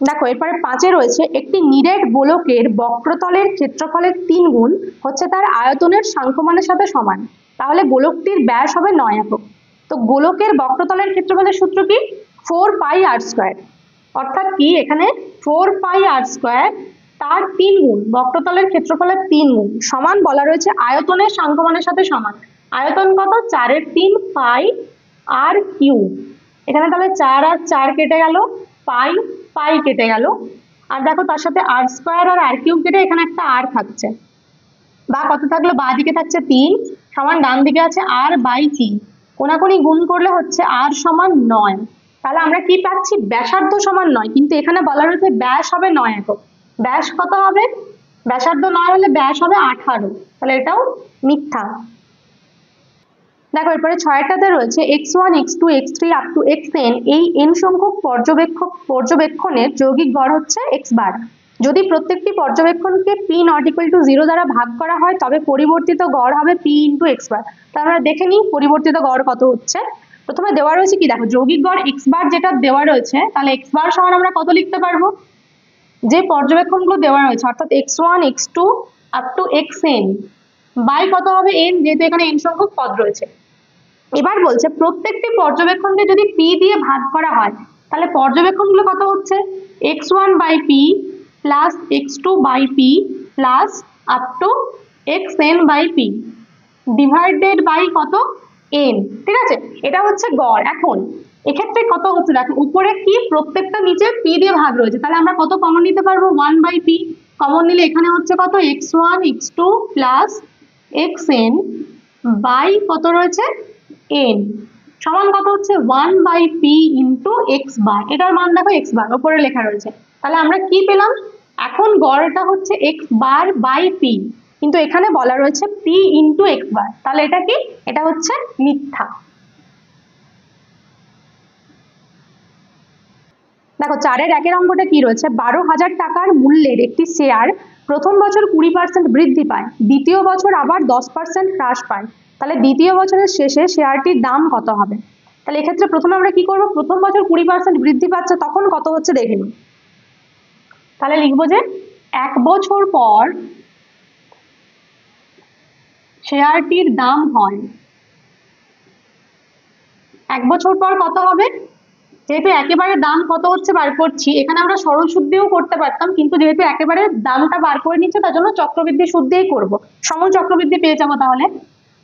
দেখো এরপরে 5 রয়েছে, একটি নিরেট গোলকের বক্রতলের ক্ষেত্রফলের 3 গুণ হচ্ছে তার আয়তনের সাংখ্যমানের সাথে সমান, তাহলে গোলকটির ব্যাস হবে 9 একক। তো গোলকের বক্রতলের ক্ষেত্রফলের সূত্র কি, 4πr², অর্থাৎ কি এখানে 4πr² তার 3 গুণ, বক্রতলের ক্ষেত্রফলের 3 গুণ সমান বলা রয়েছে আয়তনের সাংখ্যমানের সাথে সমান। আয়তন কত, 4/3 πr3, এখানে তাহলে 4 আর 4 কেটে গেল, পাই কেটে গেল, আর দেখো তার সাথে আর স্কোয়ার আর আর কিউব কেটে এখানে একটা আর থাকছে, বা কত থাকলো, বাঁ দিকে থাকছে 3 সমান ডান দিকে আছে আর বাই 3, কোনাকুনি গুণ করলে হচ্ছে আর সমান 9। তাহলে আমরা কি পাচ্ছি, ব্যাসার্ধ সমান 9, কিন্তু এখানে বলা রয়েছে ব্যাস হবে 9 একক। ব্যাস কত হবে, ব্যাসার্ধ 9 হলে ব্যাস হবে 18, তাহলে এটাও মিথ্যা। দেখো এরপরে 6টাতে রয়েছে x1 x2 x3 up to xn, এই n সংখ্যক পর্যবেক্ষণের যৌগিক গড় হচ্ছে x বার। যদি প্রত্যেকটি পর্যবেক্ষণকে p নট ইকুয়াল টু 0 দ্বারা ভাগ করা হয় তবে পরিবর্তিত গড় হবে p ইন্টু x বার। তাহলে আমরা দেখে নিই পরিবর্তিত গড় কত হচ্ছে। প্রথমে দেওয়া রয়েছে কি, দেখো যৌগিক গড় x বার যেটা দেওয়া রয়েছে, তাহলে x বার সমান আমরা কত লিখতে পারবো, যে পর্যবেক্ষণগুলো দেওয়া রয়েছে অর্থাৎ x1 x2 up to xn by কত হবে n, যেহেতু এখানে n সংখ্যক পদ রয়েছে। এবার বলছে প্রত্যেকটি পর্যবেক্ষণকে যদি p দিয়ে ভাগ করা হয় তাহলে পর্যবেক্ষণগুলো কত হচ্ছে, x1 by p plus x2 by p plus up to xn by p divided by কত n, ঠিক আছে, এটা হচ্ছে গড়। এখন এক্ষেত্রে কত হচ্ছে, দেখো উপরে কি প্রত্যেকটা নিচে p দিয়ে ভাগ রয়েছে, তাহলে আমরা কত কমন নিতে পারবো, 1 বাই p কমন নিলে এখানে হচ্ছে কত, x1 x2 plus xn by কত রয়েছে n সমান কত হচ্ছে 1 বাই p ইন্টু x বার, এটার মান দেখো x বার উপরে লেখা রয়েছে। তাহলে আমরা কি পেলাম, এখন গড়টা হচ্ছে x বার বাই p, কিন্তু এখানে বলা রয়েছে p ইন্টু x বার, তাহলে এটা কি, এটা হচ্ছে মিথ্যা। দেখো 4-এর 1-এর অঙ্কটা কি রয়েছে, 12,000 টাকার মূল্যের একটি শেয়ার প্রথম বছর 20% বৃদ্ধি পায়, দ্বিতীয় বছর আবার 10% হ্রাস পায়, তাহলে দ্বিতীয় বছরের শেষে শেয়ারটির দাম কত হবে। তাহলে এক্ষেত্রে প্রথমে আমরা কি করব, প্রথম বছর 20% বৃদ্ধি পাচ্ছে তখন কত হচ্ছে দেখে নিই। তাহলে লিখবো যে 1 বছর পর শেয়ারটির দাম হয়, 1 বছর পর কত হবে, যেহেতু একেবারে দাম কত হচ্ছে বার করছি, এখানে আমরা সরল সুদ দিয়েও করতে পারতাম, কিন্তু যেহেতু একেবারে দামটা বার করে নিচ্ছে তার জন্য চক্রবৃদ্ধি সুদ দিয়েই করবো, সময় চক্রবৃদ্ধি পেয়ে যাবো। তাহলে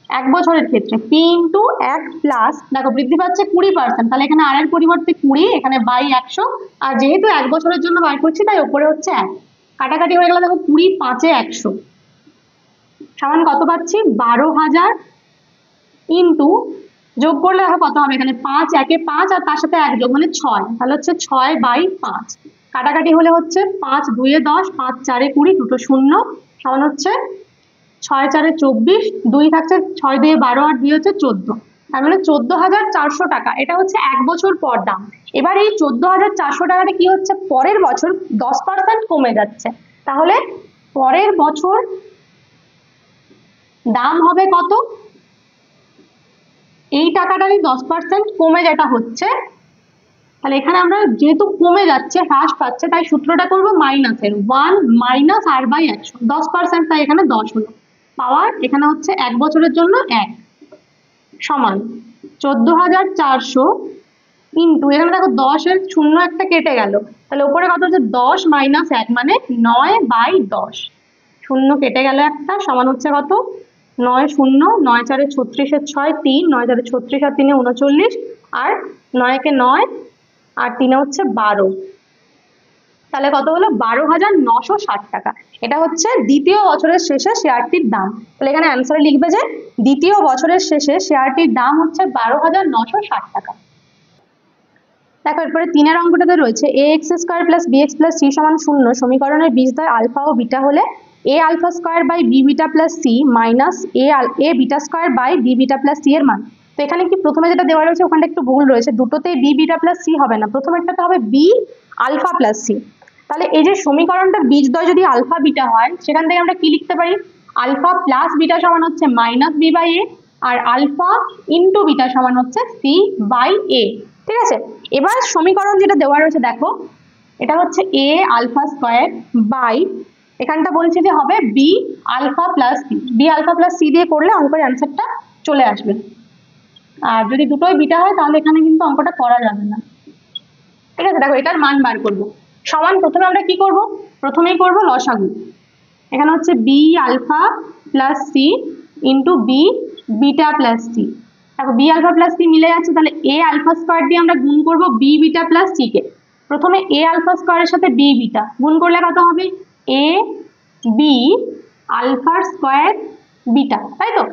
1 বছরের ক্ষেত্রে p ইন্টু 1 প্লাস, দেখো বৃদ্ধি পাচ্ছে 20%, তাহলে এখানে আর এর পরিবর্তে 20, এখানে বাই 100, আর যেহেতু 1 বছরের জন্য বার করছি তাই উপরে হচ্ছে 1, কাটাকাটি হয়ে গেল, দেখো 20 5 100 সমান কত পাচ্ছি, 12,000 ইন্টু যোগ করলে দেখো কত হবে, এখানে 5 1 5 আর তার সাথে 1 যোগ মানে 6, তাহলে হচ্ছে 6 বাই 5, কাটাকাটি হলে হচ্ছে 5 2 10 5 4 20, দুটো শূন্য সমান হচ্ছে 6 4 24, 2 থাকছে 6 2 12 আর 2 হচ্ছে 14, তার মানে 14,400 টাকা, এটা হচ্ছে 1 বছর পর দাম। এবার এই 14,400 টাকাটা কি হচ্ছে, পরের বছর 10% কমে যাচ্ছে, তাহলে পরের বছর দাম হবে কত, এই টাকাটারই 10% কমে যেটা হচ্ছে, তাহলে এখানে আমরা যেহেতু কমে যাচ্ছে হ্রাস পাচ্ছে তাই সূত্রটা করবো মাইনাসের, 1 মাইনাস r বাই 100, 10%, তাই এখানে 10 হলো, পাওয়ার এখানে হচ্ছে 1 বছরের জন্য 1 সমান 14,400 ইন্টু, এখানে দেখো 10 এর শূন্য একটা কেটে গেল, তাহলে উপরে কত হচ্ছে 10 মাইনাস 1 মানে 9 বাই 10, শূন্য কেটে গেল একটা, সমান হচ্ছে কত 9 0 9 4 36 6 3 9 4 36 আর 3 39, আর 9 কে 9 আর 3 হচ্ছে 12, তাহলে কত হলো 12,960 টাকা। এটা হচ্ছে দ্বিতীয় বছরের শেষে শেয়ারটির দাম। তাহলে এখানে অ্যান্সারে লিখবে যে দ্বিতীয় বছরের শেষে শেয়ারটির দাম হচ্ছে 12,960 টাকা। দেখো এরপরে 3-এর অঙ্কটাতে রয়েছে ax square plus bx plus c সমান 0 সমীকরণের বীজদ্বয় আলফা ও বিটা হলে a alpha square by b beta plus c minus a beta square by b beta plus c এর মান। তো এখানে কি প্রথমে যেটা দেওয়া রয়েছে ওখানটা একটু ভুল রয়েছে, দুটোতেই b বিটা প্লাস c হবে না, প্রথমেরটাতে হবে b আলফা প্লাস c। তাহলে এই যে সমীকরণটার বীজদ্বয় যদি আলফা বিটা হয় সেখান থেকে আমরা কি লিখতে পারি, আলফা প্লাস বিটা সমান হচ্ছে মাইনাস b বাই a, আর আলফা ইন্টু বিটা সমান হচ্ছে c বাই a, ঠিক আছে। এবার সমীকরণ যেটা দেওয়া রয়েছে দেখো এটা হচ্ছে a আলফা স্কয়ার বাই, এখানটা বলছে যে হবে b alpha plus c, b alpha plus c দিয়ে করলে অঙ্কের অ্যান্সারটা চলে আসবে, আর যদি দুটোই বিটা হয় তাহলে এখানে কিন্তু অঙ্কটা করা যাবে না, ঠিক আছে। দেখো এটার মান বার করব, সমান প্রথমে আমরা কি করব, প্রথমেই করব লসাগু, এখানে হচ্ছে b alpha plus c into b beta plus c, দেখো b আলফা প্লাস c মিলে যাচ্ছে, তাহলে a আলফা স্কয়ার দিয়ে আমরা গুণ করব b বিটা প্লাস c কে, প্রথমে এ আলফা স্কোয়ারের সাথে বি বিটা গুণ করলে কত হবে A B alpha square beta, তাই তো,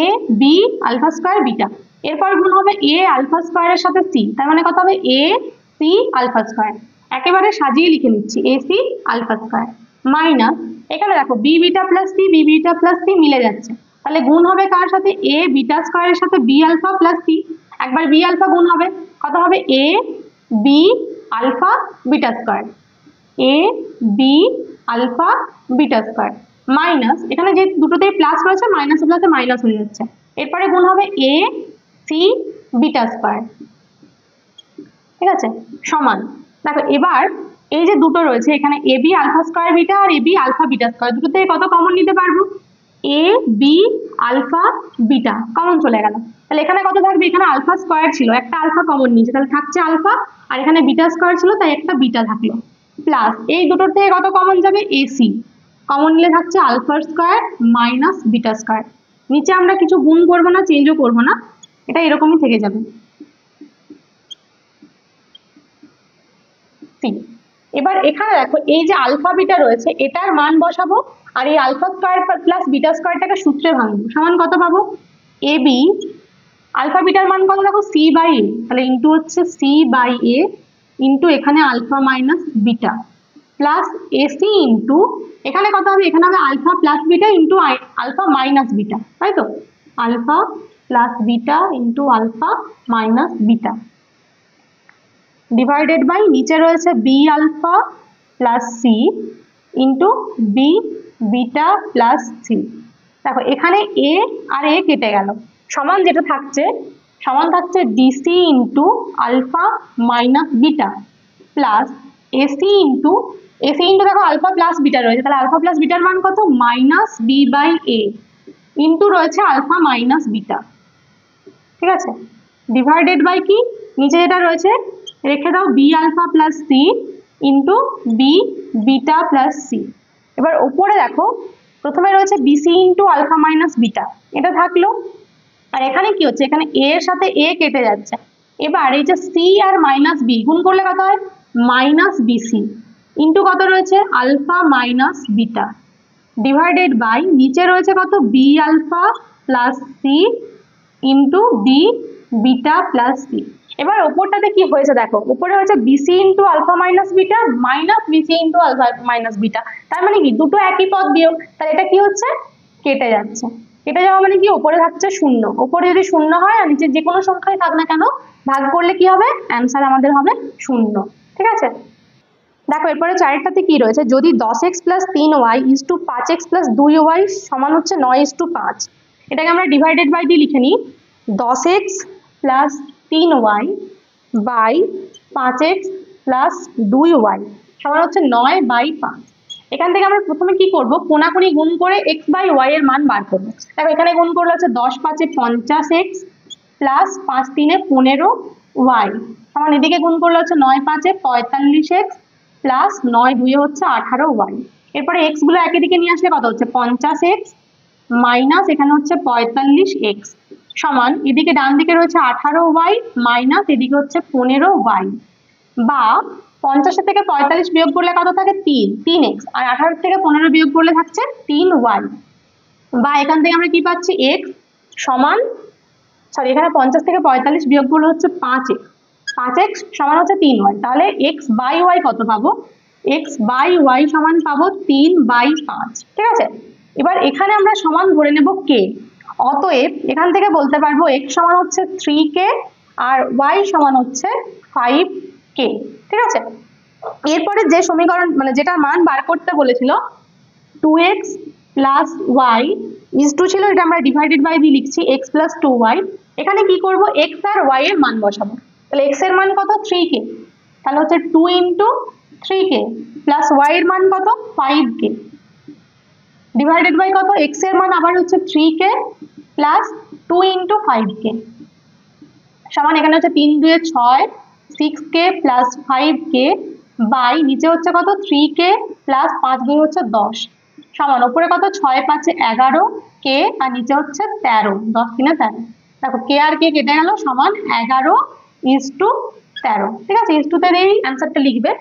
এ বি আলফা স্কোয়ার বিটা। এরপর গুণ হবে এ আলফা স্কোয়ারের সাথে সি, তার মানে কত হবে এ সি আলফা স্কোয়ার, একেবারে সাজিয়ে লিখে নিচ্ছি a c alpha square, minus এখানে দেখো বি বিটা প্লাস সি মিলে যাচ্ছে, তাহলে গুণ হবে কার সাথে এ বিটা স্কোয়ারের সাথে বি আলফা প্লাস সি, একবার বি আলফা গুণ হবে কত হবে A B alpha beta square, A B alpha beta square, minus এখানে যে দুটোতেই প্লাস রয়েছে মাইনাস প্লাসে মাইনাস হয়ে যাচ্ছে, এরপরে গুণ হবে এ সি বিটা স্কোয়ার, ঠিক আছে, সমান। দেখো এবার এই যে দুটো রয়েছে এখানে এ বি আলফা স্কোয়ার বিটা আর এ বি আলফা বিটা স্কোয়ার, দুটো থেকে কত কমন নিতে পারবো এ বি আলফা বিটা কমন চলে গেল, তাহলে এখানে কত থাকবে এখানে আলফা স্কোয়ার ছিল একটা আলফা কমন নিয়েছে তাহলে থাকছে আলফা, আর এখানে বিটা স্কোয়ার ছিল তাই একটা বিটা থাকলো, প্লাস এই দুটোর থেকে কত কমন যাবে এসি কমন নিলে থাকছে alpha square minus beta square, নিচে আমরা কিছু গুণ করবো না চেঞ্জও করবো না, এটা এরকমই থেকে যাবে সি। এবার এখানে দেখো এই যে আলফা বিটা রয়েছে এটার মান বসাবো আর এই আলফা স্কোয়ার প্লাস বিটা স্কোয়ারটাকে সূত্রে ভাঙবো, সমান কত পাবো এ বি আলফা বিটার মান কত দেখো সি বাই এ, তাহলে ইন্টু হচ্ছে সি বাই এ ইন্টু এখানে alpha minus beta plus ac into এখানে কত হবে এখানে হবে alpha plus beta into alpha minus beta, তাই তো, alpha plus beta into alpha minus beta divided by নিচে রয়েছে b alpha plus c into b beta plus c. দেখো এখানে এ আর এ কেটে গেল, সমান যেটা থাকছে সমান থাকছে dc into alpha minus beta plus ac into দেখো আলফা প্লাস বিটা রয়েছে তাহলে আলফা প্লাস বিটার মান কত minus b by a into রয়েছে আলফা মাইনাস বিটা, ঠিক আছে, ডিভাইডেড বাই কি নিচে যেটা রয়েছে রেখে দাও b alpha plus c into b beta plus c. এবার উপরে দেখো প্রথমে রয়েছে bc into alpha minus beta, এটা থাকলো, আর এখানে কি হচ্ছে এখানে এ এর সাথে এ কেটে যাচ্ছে, এবার এই যে সি আর মাইনাস বি গুণ করলে কত হয় মাইনাস বিসি ইন্টু কত রয়েছে alpha minus beta divided by নিচে রয়েছে কত b alpha plus c into b beta plus c. এবার ওপরটাতে কি হয়েছে দেখো উপরে হয়েছে bc into alpha minus beta minus bc into alpha minus beta, তার মানে কি দুটো একই পদ বিয়োগ, তাহলে এটা কি হচ্ছে কেটে যাচ্ছে, কেটে যাওয়া মানে কি উপরে থাকছে শূন্য, উপরে যদি শূন্য হয় আর নিচে যে কোনো সংখ্যায় থাক না কেন ভাগ করলে কি হবে অ্যান্সার আমাদের হবে শূন্য, ঠিক আছে। দেখো এরপরে চারেরটাতে কি রয়েছে যদি 10x plus 3y is two 5x plus 2y সমান হচ্ছে 9:5, এটাকে আমরা ডিভাইডেড বাই দিয়ে লিখে নিই 10x plus 3y by 5x plus 2y সমান হচ্ছে 9/5। এখান থেকে আমরা প্রথমে কি করব কোনাকুনি গুণ করে x বাই y এর মান বার করব। দেখো এখানে গুণ করলে হচ্ছে 10×5 = 50x প্লাস 5×3 = 15y সমান এদিকে গুণ করলে হচ্ছে 9×5 = 45x প্লাস 9×2 হচ্ছে 18y। এরপরে x গুলো একই দিকে নিয়ে আসলে কত হচ্ছে 50x মাইনাস এখানে হচ্ছে 45x সমান এদিকে ডান দিকে রয়েছে 18y মাইনাস এদিকে হচ্ছে 15y, বা 50 থেকে 45 বিয়োগ করলে কত থাকে 3x আর 18 থেকে 15 বিয়োগ করলে থাকছে 3y, বা এখান থেকে আমরা কি পাচ্ছি x সমান এখানে 50 থেকে 45 বিয়োগ করলে হচ্ছে 5x সমান হচ্ছে 3y, তাহলে x বাই y কত পাবো x বাই y সমান পাবো 3/5, ঠিক আছে। এবার এখানে আমরা সমান ধরে নেব k, অতএব এখান থেকে বলতে পারবো x সমান হচ্ছে 3k আর y সমান হচ্ছে 5k, ঠিক আছে। এরপরে যে সমীকরণ মানে যেটা মান বার করতে বলেছিল 2x plus y is two ছিল, এটা আমরা ডিভাইডেড বাই দিয়ে লিখছি x প্লাস 2y, এখানে কি করব x আর y এর মান বসাবো, তাহলে x এর মান কত 3k তাহলে হচ্ছে 2 × 3k প্লাস y এর মান কত 5k ডিভাইডেড বাই কত x এর মান আবার হচ্ছে 3k প্লাস 2 × 5k সমান এখানে হচ্ছে 3×2 = 6 6k প্লাস 5k বাই নিচে হচ্ছে কত 3k প্লাস 5×2 হচ্ছে 10 সমান উপরে কত 6×5 = 11k আর নিচে হচ্ছে 13 10×3 = 13। দেখো k আর k কেটে গেল সমান 11:6 13। ঠিক আছে, ইজ টু তে দিয়েই অ্যান্সারটা লিখবে।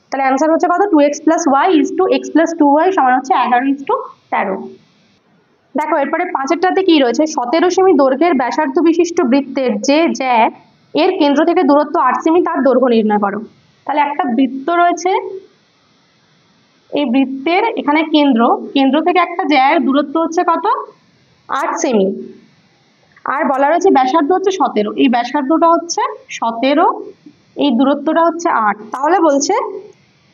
তাহলে অ্যান্সার হচ্ছে কত, 2x + y is two x + 2y সমান হচ্ছে 11:13। দেখো এরপরে 5এরটাতে কি রয়েছে, 17 সেমি দৈর্ঘ্যের ব্যাসার্ধ বিশিষ্ট বৃত্তের যে জ্যা এর কেন্দ্র থেকে দূরত্ব 8 সেমি তার দৈর্ঘ্য নির্ণয় করো। তাহলে একটা বৃত্ত রয়েছে, এই বৃত্তের এখানে কেন্দ্র থেকে একটা জ্যার দূরত্ব হচ্ছে কত, 8 সেমি, আর বলা রয়েছে ব্যাসার্ধ হচ্ছে 17, এই ব্যাসার্ধটা হচ্ছে 17, এই দূরত্বটা হচ্ছে 8। তাহলে বলছে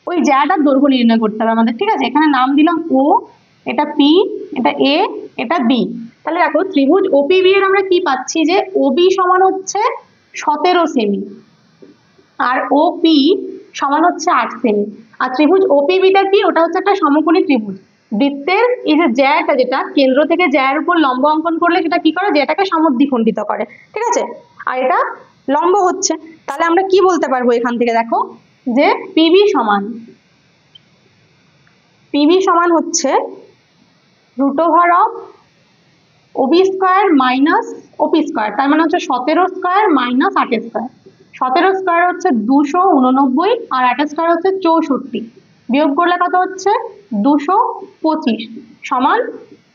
ওই জ্যাটার দৈর্ঘ্য নির্ণয় করতে হবে আমাদের। ঠিক আছে, এখানে নাম দিলাম ও, এটা পি, এটা এ, এটা বি। তাহলে দেখো ত্রিভুজ ওপিবি এর আমরা কি পাচ্ছি, যে ওবি সমান হচ্ছে 17 সেমি আর ওপি সমান হচ্ছে 8 সেমি। আর ত্রিভুজ ওপিবিটা কি, ওটা হচ্ছে একটা সমকোণী ত্রিভুজ। বৃত্তের এই যে জ্যাটা, যেটা কেন্দ্র থেকে জ্যার উপর লম্ব অঙ্কন করলে সেটা কি করে, জ্যাটাকে সমদ্বিখণ্ডিত করে। ঠিক আছে, আর এটা লম্ব হচ্ছে। তাহলে আমরা কি বলতে পারবো এখান থেকে, দেখো যে পিবি সমান হচ্ছে √OB² মাইনাস OP²। তার মানে হচ্ছে 17² মাইনাস 8²। 17² হচ্ছে 289 আর 8² হচ্ছে 64, বিয়োগ করলে কত হচ্ছে 225 সমান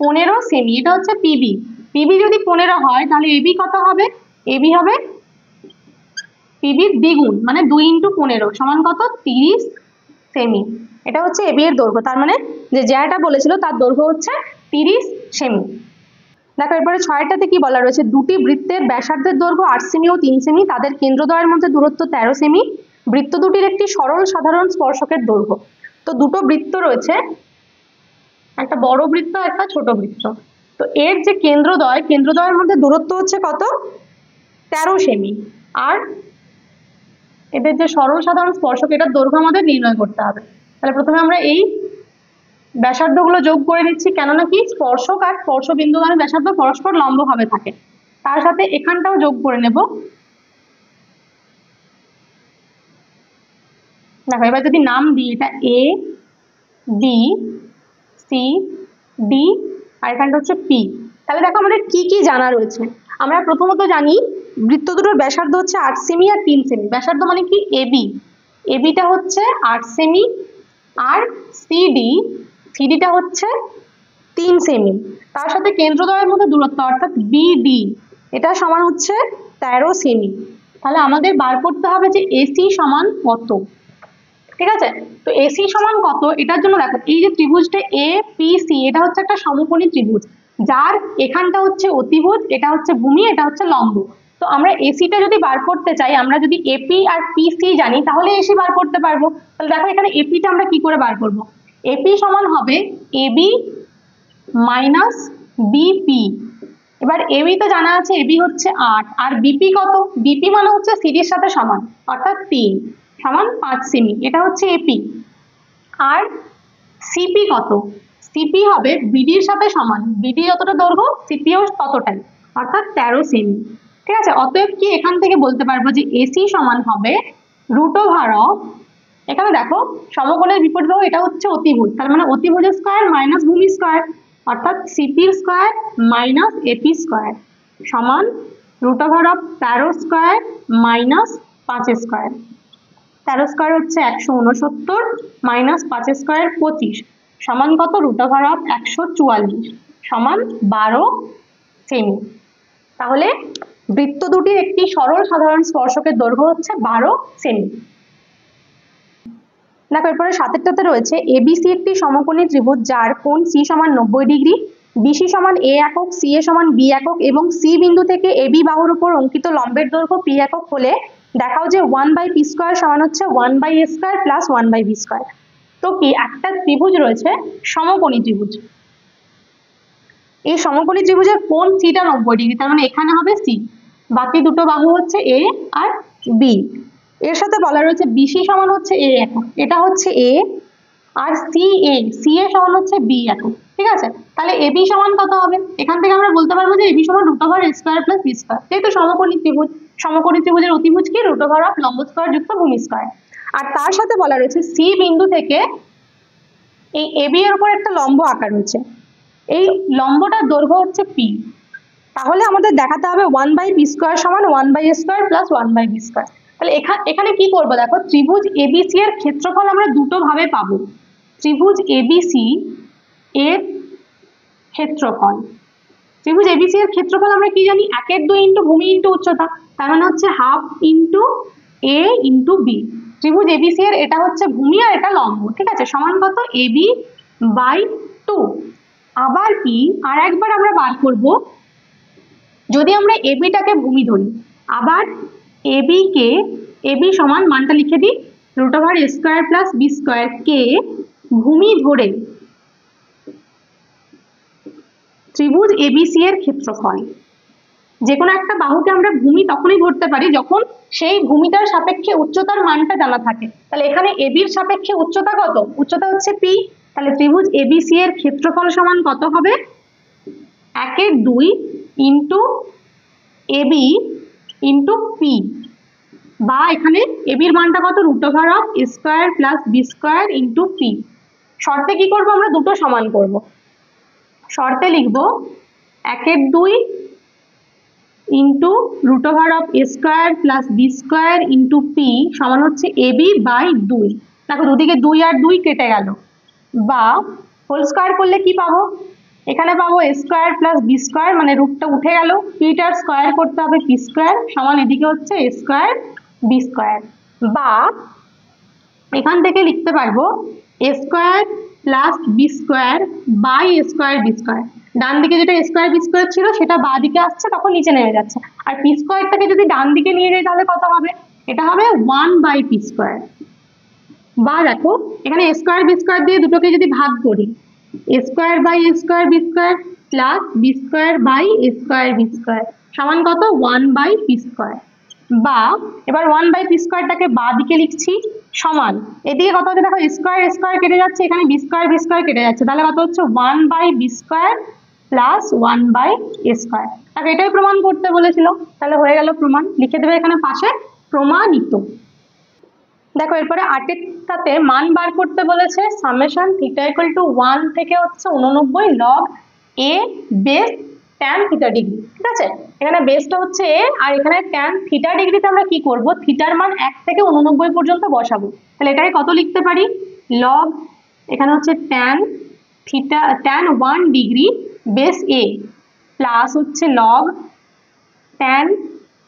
15 সেমি। এটা হচ্ছে পিবি। পিবি যদি 15 হয় তাহলে এবি কত হবে, এবি হবে পিবির দ্বিগুণ, মানে 2 × 15 সমান কত, 30 সেমি। এটা হচ্ছে এবি এর দৈর্ঘ্য। তার মানে যে জ্যাটা বলেছিল তার দৈর্ঘ্য হচ্ছে 30 সেমি। দেখো এরপরে 6টাতে কি বলা রয়েছে, দুটি বৃত্তের ব্যাসার্ধের দৈর্ঘ্য 8 সেমি ও 3 সেমি, তাদের কেন্দ্রদ্বয়ের মধ্যে দূরত্ব 13 সেমি, বৃত্ত দুটির একটি সরল সাধারণ স্পর্শকের দৈর্ঘ্য। তো দুটো বৃত্ত রয়েছে, একটা বড় বৃত্ত, একটা ছোট বৃত্ত। তো এর যে কেন্দ্রদ্বয়ের মধ্যে দূরত্ব হচ্ছে কত, 13 সেমি, আর এদের যে সরল সাধারণ স্পর্শক এটার দৈর্ঘ্য আমাদের নির্ণয় করতে হবে। তাহলে প্রথমে আমরা এই ব্যাসার্ধগুলো যোগ করে নিচ্ছি, কেননা কি স্পর্শক আর স্পর্শবিন্দুগামী ব্যাসার্ধ পরস্পর লম্বভাবে থাকে। তার সাথে এখানটাও যোগ করে নেব। দেখো এবার যদি নাম দিই, এটা এ, বি, সি, ডি, আর এখানটা হচ্ছে পি। তাহলে দেখো আমাদের কি কি জানা রয়েছে। আমরা প্রথমত জানি বৃত্ত দুটোর ব্যাসার্ধ হচ্ছে 8 সেমি আর 3 সেমি। ব্যাসার্ধ মানে কি, এবিটা হচ্ছে 8 সেমি, আর সিডিটা হচ্ছে 3 সেমি। তার সাথে কেন্দ্রদ্বয়ের মধ্যে দূরত্ব অর্থাৎ বিডি, এটা সমান হচ্ছে 13 সেমি। তাহলে আমাদের বার করতে হবে যে এসি সমান কত। ঠিক আছে, তো এসি সমান কত, এটার জন্য দেখো এই যে ত্রিভুজটা এপিসি, এটা হচ্ছে একটা সমকোণী ত্রিভুজ, যার এখানটা হচ্ছে অতিভুজ, এটা হচ্ছে ভূমি, এটা হচ্ছে লম্ব। তো আমরা এসিটা যদি বার করতে চাই, আমরা যদি এপি আর পিসি জানি তাহলে এসি বার করতে পারবো। তাহলে দেখো এখানে এপিটা আমরা কি করে বার করব, এপি সমান হবে এবি মাইনাস বিপি। এবার এবি তো জানা আছে, এবি হচ্ছে 8, আর বিপি কত, বিপি মানে হচ্ছে সিডির সাথে সমান অর্থাৎ 3 সমান 5 সেমি, এটা হচ্ছে এপি। আর সিপি কত, সিপি হবে বিডির সাথে সমান, বিডি যতটা দৈর্ঘ্য সিপিও ততটাই অর্থাৎ 13 সেমি। ঠিক আছে, অতএব কি এখান থেকে বলতে পারবো যে এসি সমান হবে √OB, এখানে দেখো সমকোণের বিপরীত বাহু, এটা হচ্ছে অতিভুজ, তার মানে অতিভুজের স্কয়ার মাইনাস ভূমি স্কয়ার অর্থাৎ সিপির স্কয়ার মাইনাস এপি স্কয়ার সমান √13² মাইনাস 5² 13² হচ্ছে 169 মাইনাস 5² 25 সমান কত, √144 সমান 12 সেমি। তাহলে বৃত্ত দুটির একটি সরল সাধারণ স্পর্শকের দৈর্ঘ্য হচ্ছে 12 সেমি। দেখো এরপরে 7টাতে রয়েছে এবিসি একটি সমকোণী ত্রিভুজ যার কোণ সি সমান 90 ডিগ্রি, বিসি সমান এ একক, সি এ সমান বি একক এবং সি বিন্দু থেকে এবি বাহুর উপর অঙ্কিত লম্বের দৈর্ঘ্য পি একক হলে দেখাও যে 1/p² সমান হচ্ছে 1/a² প্লাস 1/b²। তো কি একটা ত্রিভুজ রয়েছে সমকোণী ত্রিভুজ, এই সমকোণী ত্রিভুজের কোণ সিটা 90 ডিগ্রি, তার মানে এখানে হবে সি, বাকি দুটো বাহু হচ্ছে এ আর বি। এর সাথে বলা রয়েছে বিসি সমান হচ্ছে এ একক, এটা হচ্ছে এ, আর সি এ সমান হচ্ছে বি একক। ঠিক আছে, তাহলে এবি সমান কত হবে, এখান থেকে আমরা বলতে পারবো যে এবি সমান √A² প্লাস বি², যেহেতু সমকোণী ত্রিভুজের অতিভুজ কি √OB লম্ব স্কয়ার যুক্ত ভূমি স্কয়ার। আর তার সাথে বলা রয়েছে সি বিন্দু থেকে এই এবি এর উপর একটা লম্ব আঁকা রয়েছে, এই লম্বটার দৈর্ঘ্য হচ্ছে পি। তাহলে আমাদের দেখাতে হবে 1/p² সমান 1/a² প্লাস 1/b²। তাহলে এখানে কি করব দেখো, ত্রিভুজ এবিসি এর ক্ষেত্রফল আমরা দুটো ভাবে পাবো। ত্রিভুজ এবিসি এর ক্ষেত্রফল, ত্রিভুজ এবিসি এর ক্ষেত্রফল আমরা কি জানি, 1/2 ইন্টু ভূমি ইন্টু উচ্চতা, তার মানে হচ্ছে হাফ ইন্টু এ ইন্টু বি। ত্রিভুজ এবিসি এর এটা হচ্ছে ভূমি আর এটা লম্ব, ঠিক আছে, সমান কত, এবি বাই 2। আবার কি আর একবার আমরা বার করব, যদি আমরা এবিটাকে ভূমি ধরি, আবার এবি সমান মানটা লিখে দিই √a² প্লাস b² কে ভূমি ধরে ত্রিভুজ এবিসি এর ক্ষেত্রফল। যে কোনো একটা বাহুকে আমরা ভূমি তখনই ধরতে পারি যখন সেই ভূমিটার সাপেক্ষে উচ্চতার মানটা জানা থাকে। তাহলে এখানে এবির সাপেক্ষে উচ্চতা কত, উচ্চতা হচ্ছে পি, তাহলে ত্রিভুজ এবিসি এর ক্ষেত্রফল সমান কত হবে, 1/2 ইন্টু এবি ইন্টু পি, বা এখানে এবির মানটা কত, √a² plus b² into P. শর্তে কি করব, আমরা দুটো সমান করব, শর্তে লিখব 1/2 into √a² plus b² into P সমান হচ্ছে এবি বাই 2। দেখো দুদিকে 2 আর 2 কেটে গেল, বা হোল স্কয়ার করলে কি পাবো, এখানে পাবো a² প্লাস b² মানে রুটটা উঠে গেল, পিটার স্কয়ার করতে হবে p² সমান এদিকে হচ্ছে a² b², বা এখান থেকে লিখতে পারবো a² plus b² by a² b²। ডান দিকে যেটা a² b² ছিল সেটা বাঁ দিকে আসছে, তখন নিচে নেমে যাচ্ছে, আর p²টাকে যদি ডান দিকে নিয়ে যাই তাহলে কত হবে, এটা হবে 1/p²। বা দেখো এখানে a² b² দিয়ে দুটোকে যদি ভাগ করি, a² by a² b² plus b² by a² b² সমান কত, 1/p²। বা এবার 1/p² বাঁ দিকে লিখছি, সমান এদিকে কত হচ্ছে দেখো, a² কেটে যাচ্ছে, এখানে b² কেটে যাচ্ছে, তাহলে কত হচ্ছে 1/b² প্লাস 1/a²। তাকে এটাই প্রমাণ করতে বলেছিল, তাহলে হয়ে গেল প্রমাণ, লিখে দেবে এখানে পাশে প্রমাণিত। দেখো এরপরে 8টাতে মান বার করতে বলেছে, সামেশন থিটা ইকুয়াল টু 1 থেকে হচ্ছে 89 লগ এ বেস tan থিটা ডিগ্রি, ঠিক আছে, এখানে বেসটা হচ্ছে এ আর এখানে tan থিটা ডিগ্রিতে আমরা কি করব, থিটার মান 1 থেকে 89 পর্যন্ত বসাবো। তাহলে এটাকে কত লিখতে পারি, লগ এখানে হচ্ছে tan 1 ডিগ্রি বেস এ প্লাস হচ্ছে লগ tan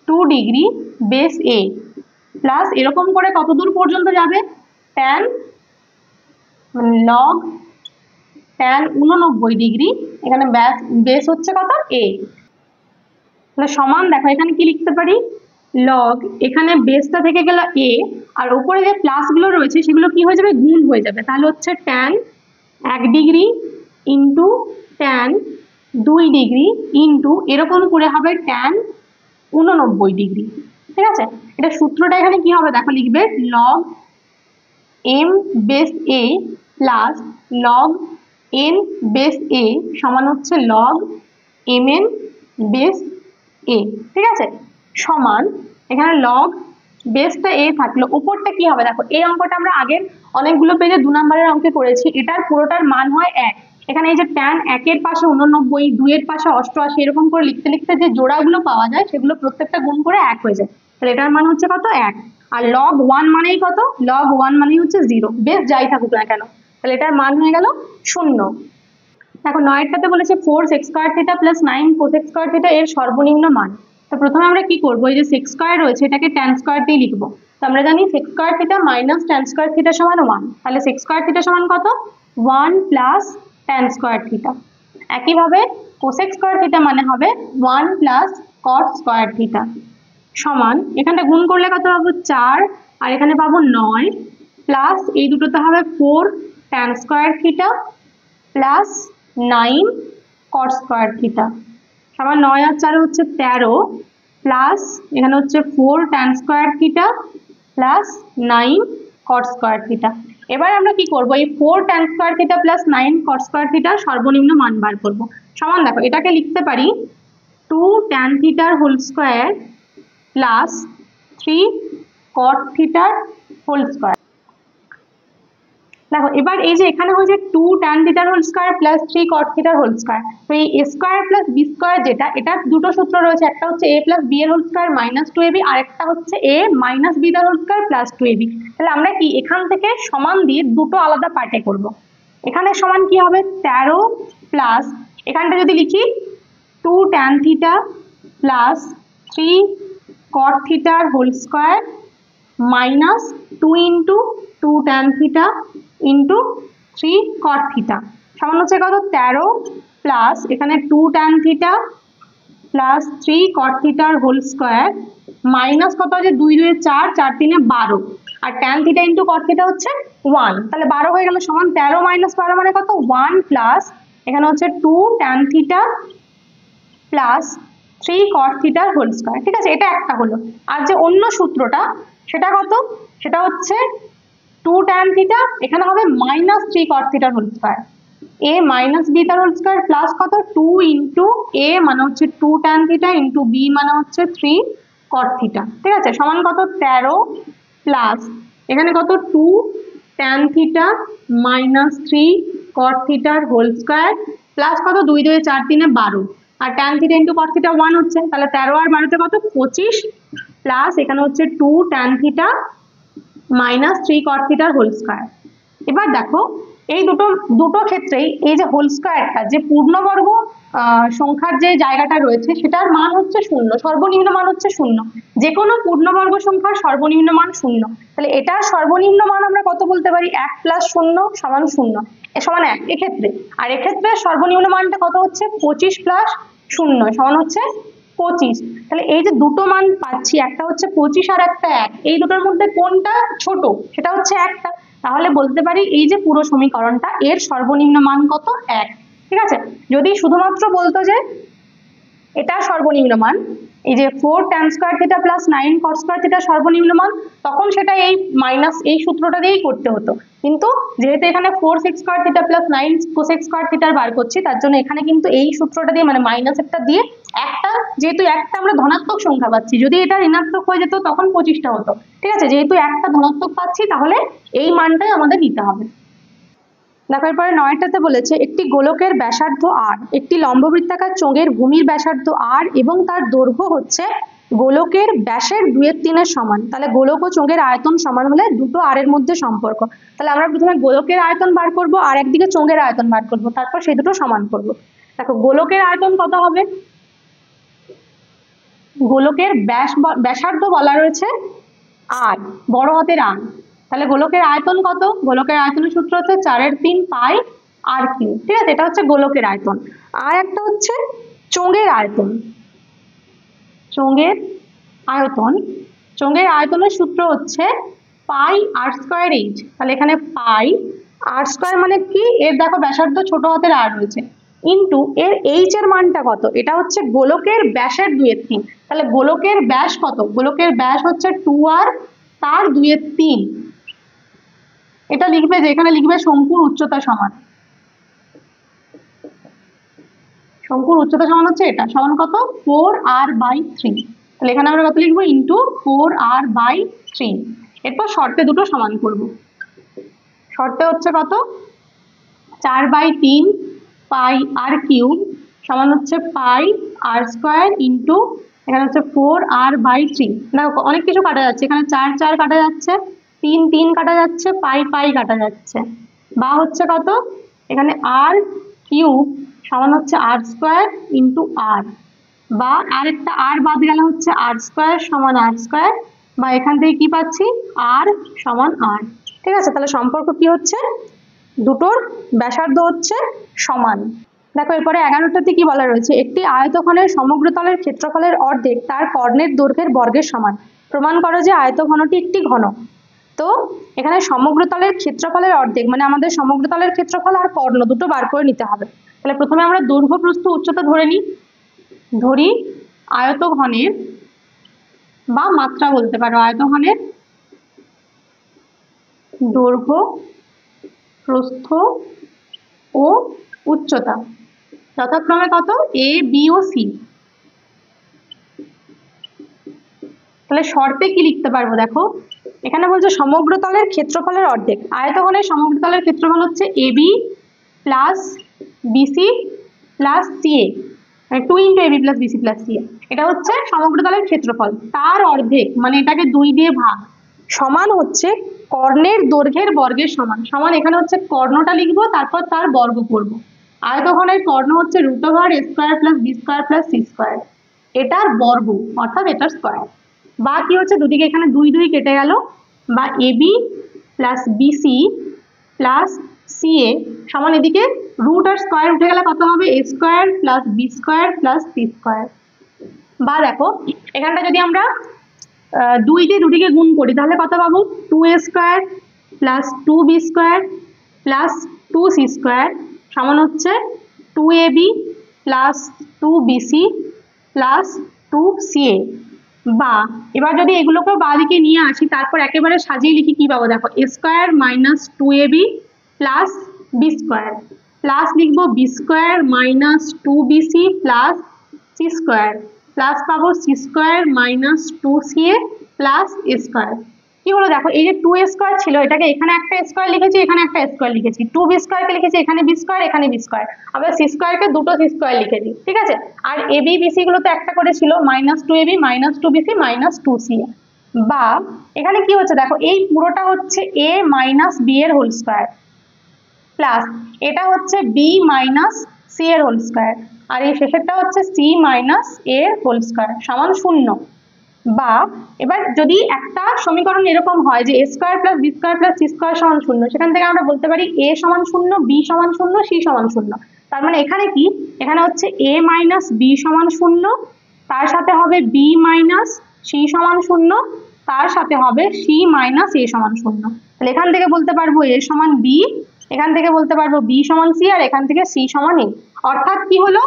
2 ডিগ্রি বেস এ প্লাস এরকম করে কত দূর পর্যন্ত যাবে, tan লগ tan 89 ডিগ্রি, এখানে বেস হচ্ছে কত, এ, তাহলে সমান দেখো এখানে কি লিখতে পারি, লগ এখানে বেসটা থেকে গেল এ আর উপরে যে প্লাস গুলো রয়েছে সেগুলো কি হয়ে যাবে, গুণ হয়ে যাবে, তাহলে হচ্ছে tan 1 degree into tan 2 degree into এরকম করে হবে tan 89 ডিগ্রি, ঠিক আছে। এটা সূত্রটা এখানে কি হবে দেখো, লিখবে log m base a plus log n base a সমান হচ্ছে লগ mn বেস a, ঠিক আছে, সমান এখানে লগ বেসটা a থাকলো, উপরটা কি হবে দেখো, এই অঙ্কটা আমরা আগের অনেকগুলো পেজে 2 নম্বরের অঙ্কে করেছি, এটার পুরোটার মান হয় 1, এখানে এই যে tan 1 এর পাশে 89, 2 এর পাশে 88, এরকম করে লিখতে লিখতে যে জোড়াগুলো পাওয়া যায় সেগুলো প্রত্যেকটা গুণ করে 1 হয়ে যায়, তাহলে এটার মান হচ্ছে কত, 1। আর log 1 মানেই কত, log 1 মানেই হচ্ছে 0, বেশ যাই থাকুক না কেন, তাহলে এটার মান হয়ে গেল 0। দেখো 9টাতে বলেছে 4sec² theta plus 9cosec² theta এর সর্বনিম্ন মান। তো প্রথমে আমরা কি করব, এই যে sec² রয়েছে এটাকে tan² দিয়ে লিখবো, তো আমরা জানি sec² theta minus tan² theta সমান 1, তাহলে sec² থিটা সমান কত, 1 প্লাস tan² থিটা। একইভাবে cosec² থিটা মানে হবে 1 প্লাস cot² থিটা সমান, এখানটা গুণ করলে কত পাবো, 4 আর এখানে পাবো 9 প্লাস এই দুটোতে হবে 4 tan² theta plus 9 cot² theta সমান 9 আর 4 হচ্ছে 13 প্লাস এখানে হচ্ছে 4 tan² theta plus 9 cot² theta. এবার আমরা কি করব, এই 4 tan² থিটা প্লাস 9 cot² থিটার সর্বনিম্ন মান বার করব, সমান দেখো এটাকে লিখতে পারি 2 tan থিটার হোল স্কয়ার প্লাস 3 cot থিটার হোল স্কয়ার। দেখো এবার এই যে এখানে হয়েছে 2 tan থিটার হোল স্কয়ার প্লাস 3 cot থিটার হোল স্কয়ার, তো এই a square plus b square যেটা, এটা দুটো সূত্র রয়েছে, একটা হচ্ছে a প্লাস b এর হোল স্কয়ার মাইনাস 2ab, আর একটা হচ্ছে a মাইনাস b এর হোল স্কয়ার প্লাস 2ab। তাহলে আমরা কি এখান থেকে সমান দিয়ে দুটো আলাদা পার্টে করব। এখানে সমান কি হবে 13 প্লাস এখানটা যদি লিখি 2 tan থিটা প্লাস 3 cot থিটার whole square minus 2 into 2 tan theta into 3 cot theta সমান হচ্ছে কত 13 প্লাস এখানে 2 tan থিটা প্লাস 3 cot থিটার হোল স্কয়ার মাইনাস কত আছে 2 2 4 4 3 12, আর tan theta into cot theta হচ্ছে 1, তাহলে 12 হয়ে গেল সমান 13 মাইনাস 12 মানে কত 1 প্লাস এখানে হচ্ছে 2 tan থিটা প্লাস 3 cot থিটার হোল স্কয়ার। ঠিক আছে, এটা একটা হলো। আর যে অন্য সূত্রটা সেটা কত, সেটা হচ্ছে 2 tan থিটা এখানে হবে মাইনাস 3 cot থিটার whole square, a minus b তার হোল স্কয়ার প্লাস কত 2 ইন্টু a মানে হচ্ছে 2 tan থিটা ইন্টু b মানে হচ্ছে 3 cot থিটা। ঠিক আছে, সমান কত 13 প্লাস এখানে কত 2 tan থিটা মাইনাস 3 cot থিটার হোল স্কয়ার প্লাস কত 2 2 4 3 12, আর tan theta into cot theta 1 হচ্ছে, তাহলে 13 আর 12 তে কত 25 প্লাস এখানে হচ্ছে 2 tan থিটা মাইনাস 3 cot থিটার হোল স্কয়ার। এবার দেখো এই দুটো ক্ষেত্রেই এই যে হোল স্কয়ারটা যে পূর্ণবর্গ সংখ্যার যে জায়গাটা রয়েছে সেটার মান হচ্ছে 0, সর্বনিম্ন মান হচ্ছে 0, যে কোনো পূর্ণবর্গ সংখ্যার সর্বনিম্ন মান 0, তাহলে এটার সর্বনিম্ন মান আমরা কত বলতে পারি 1 প্লাস 0 সমান 0 সমান 1 এক্ষেত্রে, আর এক্ষেত্রে সর্বনিম্ন মানটা কত হচ্ছে 25 প্লাস 0 সমান হচ্ছে 25। তাহলে এই যে দুটো মান পাচ্ছি একটা হচ্ছে 25 আর একটা 1, এই দুটোর মধ্যে কোনটা ছোট সেটা হচ্ছে একটা, তাহলে বলতে পারি এই যে পুরো সমীকরণটা এর সর্বনিম্ন মান কত 1। ঠিক আছে, যদি শুধুমাত্র বলতো যে এটা সর্বনিম্ন মান এই যে 4 tan square theta plus 9 cot square theta সর্বনিম্ন মান, তখন সেটা এই মাইনাস এই সূত্রটা দিয়েই করতে হতো, কিন্তু যেহেতু এখানে 4 sec square theta plus 9 cosec square theta বার করছি তার জন্য এখানে কিন্তু এই সূত্রটা দিয়ে মানে মাইনাস একটা দিয়ে একটা, যেহেতু একটা আমরা ধনাত্মক সংখ্যা পাচ্ছি, যদি এটা ঋণাত্মক হয়ে যেত তখন 25টা হতো। ঠিক আছে, যেহেতু একটা ধনাত্মক পাচ্ছি তাহলে এই মানটাই আমাদের নিতে হবে। দেখো এরপরে 9টাতে বলেছে একটি গোলকের ব্যাসার্ধ r, একটি লম্ববৃত্তাকার চোঙের ভূমির ব্যাসার্ধ r এবং তার দৈর্ঘ্য হচ্ছে গোলকের ব্যাসের 2/3 সমান। তাহলে গোলক ও চোঙের আয়তন সমান হলে দুটো r এর মধ্যে সম্পর্ক। তাহলে আমরা প্রথমে গোলকের আয়তন বার করব আর একদিকে চোঙের আয়তন বার করব, তারপর সেই দুটো সমান করব। দেখো গোলকের আয়তন কত হবে, গোলকের ব্যাসার্ধ বলা রয়েছে r, বড় হাতের r, তাহলে গোলকের আয়তন কত, গোলকের আয়তনের সূত্র হচ্ছে 4/3 পাই r কিউব। ঠিক আছে, এটা হচ্ছে গোলকের আয়তন। আর একটা হচ্ছে চোঙের আয়তন, চোঙের আয়তন, চোঙের আয়তনের সূত্র হচ্ছে পাই r স্কয়ার h। তাহলে এখানে পাই r স্কয়ার মানে কি, এর দেখো ব্যাসার্ধ ছোট হাতের r রয়েছে, ইন্টু এর h এর মানটা কত, এটা হচ্ছে গোলকের ব্যাসের 2/3, তাহলে গোলকের ব্যাস কত, গোলকের ব্যাস হচ্ছে 2r তার 2/3, এটা লিখবে যে এখানে লিখবে শঙ্কুর উচ্চতা সমান, শঙ্কুর উচ্চতা সমান হচ্ছে এটা সমান কত 4r/3, তাহলে এখানে আমরা কত লিখবো ইন্টু 4r/3। এরপর শর্তে দুটো সমান করব, শর্তে হচ্ছে কত 4/3 পাই r কিউব সমান হচ্ছে পাই r স্কয়ার ইন্টু এখানে হচ্ছে 4r/3। দেখো অনেক কিছু কাটা যাচ্ছে, এখানে 4 4 কাটা যাচ্ছে, 3 3 কাটা যাচ্ছে, পাই পাই কাটা যাচ্ছে, বা হচ্ছে কত এখানে r কিউব সমান হচ্ছে r স্কয়ার ইন্টু r, বা আরেকটা r বাদ গেলে হচ্ছে r স্কয়ার সমান r স্কয়ার, বা এখান থেকে কি পাচ্ছি r সমান r। ঠিক আছে, তাহলে সম্পর্ক কি হচ্ছে দুটোর ব্যাসার্ধ হচ্ছে সমান। দেখো এরপরে 11টাতে কি বলা রয়েছে, একটি আয়তঘনের সমগ্র তলের ক্ষেত্রফলের অর্ধেক তার কর্ণের দৈর্ঘ্যের বর্গের সমান, প্রমাণ করো যে আয়তঘনটি একটি ঘন। তো এখানে সমগ্র তলের ক্ষেত্রফলের অর্ধেক মানে আমাদের সমগ্র তলের ক্ষেত্রফল আর কর্ণ দুটো বার করে নিতে হবে। তাহলে প্রথমে আমরা দৈর্ঘ্য প্রস্থ উচ্চতা ধরে নিই, ধরি আয়তঘনের বা মাত্রা বলতে পারো, আয়তঘনের দৈর্ঘ্য প্রস্থ ও উচ্চতা যথাক্রমে কত a b ও c। তাহলে শর্তে কি লিখতে পারবো, দেখো এখানে বলছে সমগ্র তলের ক্ষেত্রফলের অর্ধেক। আয়তঘনের সমগ্র তলের ক্ষেত্রফল হচ্ছে AB plus BC plus CA, 2 × AB plus BC plus CA, এটা হচ্ছে সমগ্র তলের ক্ষেত্রফল। তার অর্ধেক মানে এটাকে 2 দিয়ে ভাগ, সমান হচ্ছে কর্ণের দৈর্ঘ্যের বর্গের সমান। সমান এখানে হচ্ছে কর্ণটা লিখবো, তারপর তার বর্গ করব। আয়তঘনের কর্ণ হচ্ছে √a² plus b² plus c², এটার বর্গ অর্থাৎ এটার স্কয়ার। বা কি হচ্ছে, দুদিকে এখানে 2 2 কেটে গেল, বা AB plus BC plus CA সমান এদিকে রুট আর স্কয়ার উঠে গেলে কত হবে, a² plus b² plus c²। বা দেখো এখানটা যদি আমরা 2 দিয়ে দুদিকে গুণ করি তাহলে কত পাবো, 2a² plus 2b² plus 2c² সমান হচ্ছে 2ab plus 2bc plus 2ca। বা এবার যদি এগুলোকেও বাঁ দিকে নিয়ে আসি, তারপর একেবারে সাজিয়ে লিখি, কি পাবো দেখো, a² minus 2ab plus b² plus লিখবো b² minus 2bc plus c² plus পাবো c² minus 2ca plus a²। কি হলো দেখো, এই যে 2a² ছিল, এটাকে এখানে একটা স্কয়ার লিখেছি, এখানে একটা স্কয়ার লিখেছি, 2b² কে লিখেছি এখানে b², এখানে b², আবার c² কে দুটো c² লিখেছি, ঠিক আছে। আর ab bc গুলো তো একটা করে ছিল, -2ab minus 2bc minus 2ca। বা এখানে কি হচ্ছে দেখো, এই পুরোটা হচ্ছে a মাইনাস b এর হোল স্কয়ার প্লাস এটা হচ্ছে b মাইনাস c এর হোল স্কয়ার, আর এই শেষেরটা হচ্ছে c মাইনাস a এর হোল স্কয়ার সমান 0। বা এবার যদি একটা সমীকরণ এরকম হয় যে a² plus b² plus c² সমান 0, সেখান থেকে আমরা বলতে পারি a সমান 0, b সমান 0, c সমান 0। তার মানে এখানে কি, এখানে হচ্ছে a মাইনাস b সমান 0, তার সাথে হবে b মাইনাস c সমান 0, তার সাথে হবে c মাইনাস a সমান 0। তাহলে এখান থেকে বলতে পারবো a সমান b, এখান থেকে বলতে পারবো b সমান c, আর এখান থেকে c সমান a। অর্থাৎ কি হলো,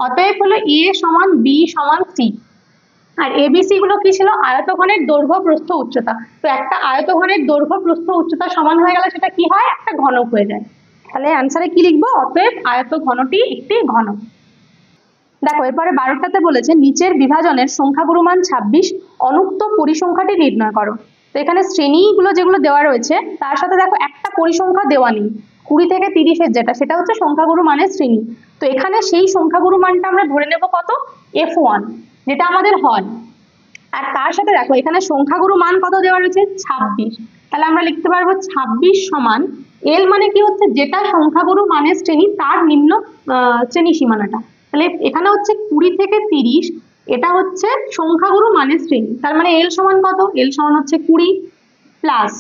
অতএব হলো a সমান b সমান c। আর এবিসি গুলো কি ছিল, আয়তঘনের দৈর্ঘ্য প্রস্থ উচ্চতা। তো একটা আয়তঘনের দৈর্ঘ্য প্রস্থ উচ্চতা সমান হয়ে গেলে সেটা কি হয়, একটা ঘনক হয়ে যায়। তাহলে অ্যান্সারে কি লিখবো, অতএব আয়তঘনটি একটি ঘনক। দেখো এরপরে 12টাতে বলেছে নিচের বিভাজনের সংখ্যাগুরু মান 26, অনুক্ত পরিসংখ্যাটি নির্ণয় করো। তো এখানে শ্রেণীগুলো যেগুলো দেওয়া রয়েছে তার সাথে দেখো একটা পরিসংখ্যা দেওয়া নেই, 20 থেকে 30-এর যেটা, সেটা হচ্ছে সংখ্যাগুরু মানের শ্রেণী। তো এখানে সেই সংখ্যাগুরু মানটা আমরা ধরে নেব কত, f1, যেটা আমাদের হয়। আর তার সাথে দেখো এখানে সংখ্যাগুরু মান কত দেওয়া রয়েছে, 26। তাহলে আমরা লিখতে পারবো 26 সমান এল, মানে কি হচ্ছে, যেটা সংখ্যাগুরু মানের শ্রেণী তার নিম্ন শ্রেণী সীমানাটা। তাহলে এখানে হচ্ছে 20 থেকে 30, এটা হচ্ছে সংখ্যাগুরু মানের শ্রেণী। তার মানে এল সমান কত, এল সমান হচ্ছে 20 প্লাস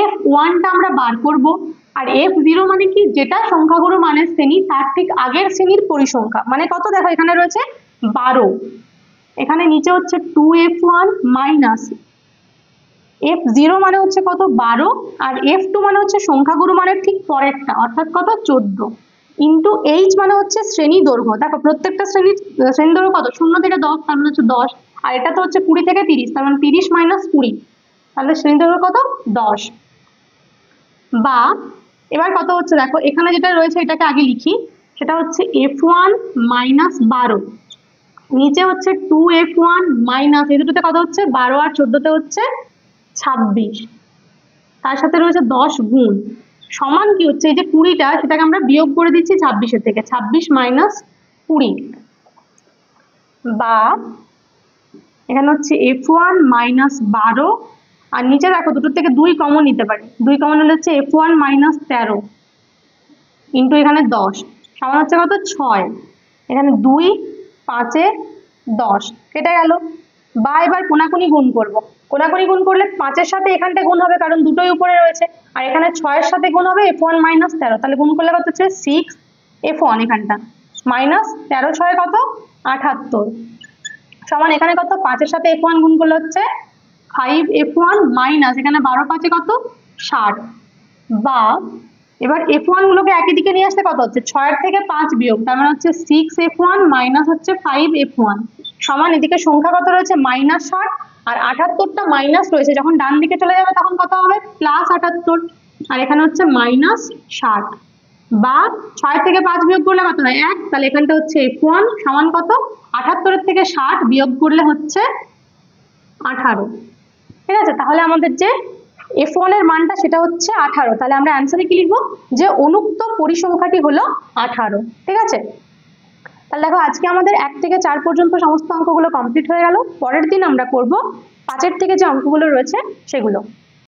f1টা আমরা বার করব। আর f0 মানে কি, যেটা সংখ্যাগুরু মানের শ্রেণী তার ঠিক আগের শ্রেণীর পরিসংখ্যা, মানে কত দেখো এখানে রয়েছে 12, এখানে নিচে হচ্ছে 2f1 মাইনাস f0 মানে হচ্ছে কত 12, আর f2 মানে হচ্ছে সংখ্যাগুরু মানের ঠিক পরেরটা অর্থাৎ কত 14, ইন্টু h মানে হচ্ছে শ্রেণী দৈর্ঘ্য। দেখো প্রত্যেকটা শ্রেণী দৈর্ঘ্য কত, 0 থেকে 10, তার মানে হচ্ছে 10, আর এটা তো হচ্ছে 20 থেকে 30, তার মানে 30 মাইনাস 20, তাহলে শ্রেণী দৈর্ঘ্য কত 10। বা এবার কত হচ্ছে দেখো, এখানে যেটা রয়েছে এটাকে আগে লিখি, সেটা হচ্ছে f1 মাইনাস 12, নিচে হচ্ছে 2f1 মাইনাস, এই দুটোতে কত হচ্ছে 12, আর 14তে হচ্ছে 26, তার সাথে রয়েছে 10 গুণ, সমান কি হচ্ছে, এই যে 20টা সেটাকে আমরা বিয়োগ করে দিচ্ছি 26-এর থেকে, 26 মাইনাস 20। বা এখানে হচ্ছে f1 মাইনাস 12, আর নিচে দেখো দুটোর থেকে 2 কমন নিতে পারি, 2 কমন হলে হচ্ছে f1 মাইনাস 13 ইন্টু এখানে 10 সমান হচ্ছে কত 6, এখানে 2 5 10 কেটে গেল। বা এবার কোনাকুনি গুণ করব, কোনাকুনি গুণ করলে 5-এর সাথে এখানটা গুণ হবে কারণ দুটোই উপরে রয়েছে, আর এখানে 6-এর সাথে গুণ হবে f1 মাইনাস 13, তাহলে গুণ করলে কত হচ্ছে 6f1, এখানটা মাইনাস 13 6 কত 78, সমান এখানে কত 5-এর সাথে f1 গুণ করলে হচ্ছে 5f1 মাইনাস এখানে 12 5 কত 60। বা এবার f1 গুলোকে একই দিকে নিয়ে আসতে কত হচ্ছে, 6-এর থেকে 5 বিয়োগ, তার মানে হচ্ছে 6f1 মাইনাস হচ্ছে 5f1 সমান এদিকে সংখ্যা কত রয়েছে -60, আর 78টা মাইনাস রয়েছে, যখন ডান দিকে চলে যাবে তখন কত হবে +78, আর এখানে হচ্ছে -60। বা 6 থেকে 5 বিয়োগ করলে কত হয় 1, তাহলে এখানটা হচ্ছে f1 সমান কত 78-এর থেকে 60 বিয়োগ করলে হচ্ছে 18। ঠিক আছে, তাহলে আমাদের যে F1 এর মানটা সেটা হচ্ছে 18, তাহলে আমরা অ্যান্সারে কি লিখবো, যে অনুক্ত পরিসংখ্যাটি হলো 18। ঠিক আছে, তাহলে দেখো আজকে আমাদের 1 থেকে 4 পর্যন্ত সমস্ত অঙ্কগুলো কমপ্লিট হয়ে গেল। পরের দিন আমরা করব 5 থেকে যে অঙ্কগুলো রয়েছে সেগুলো।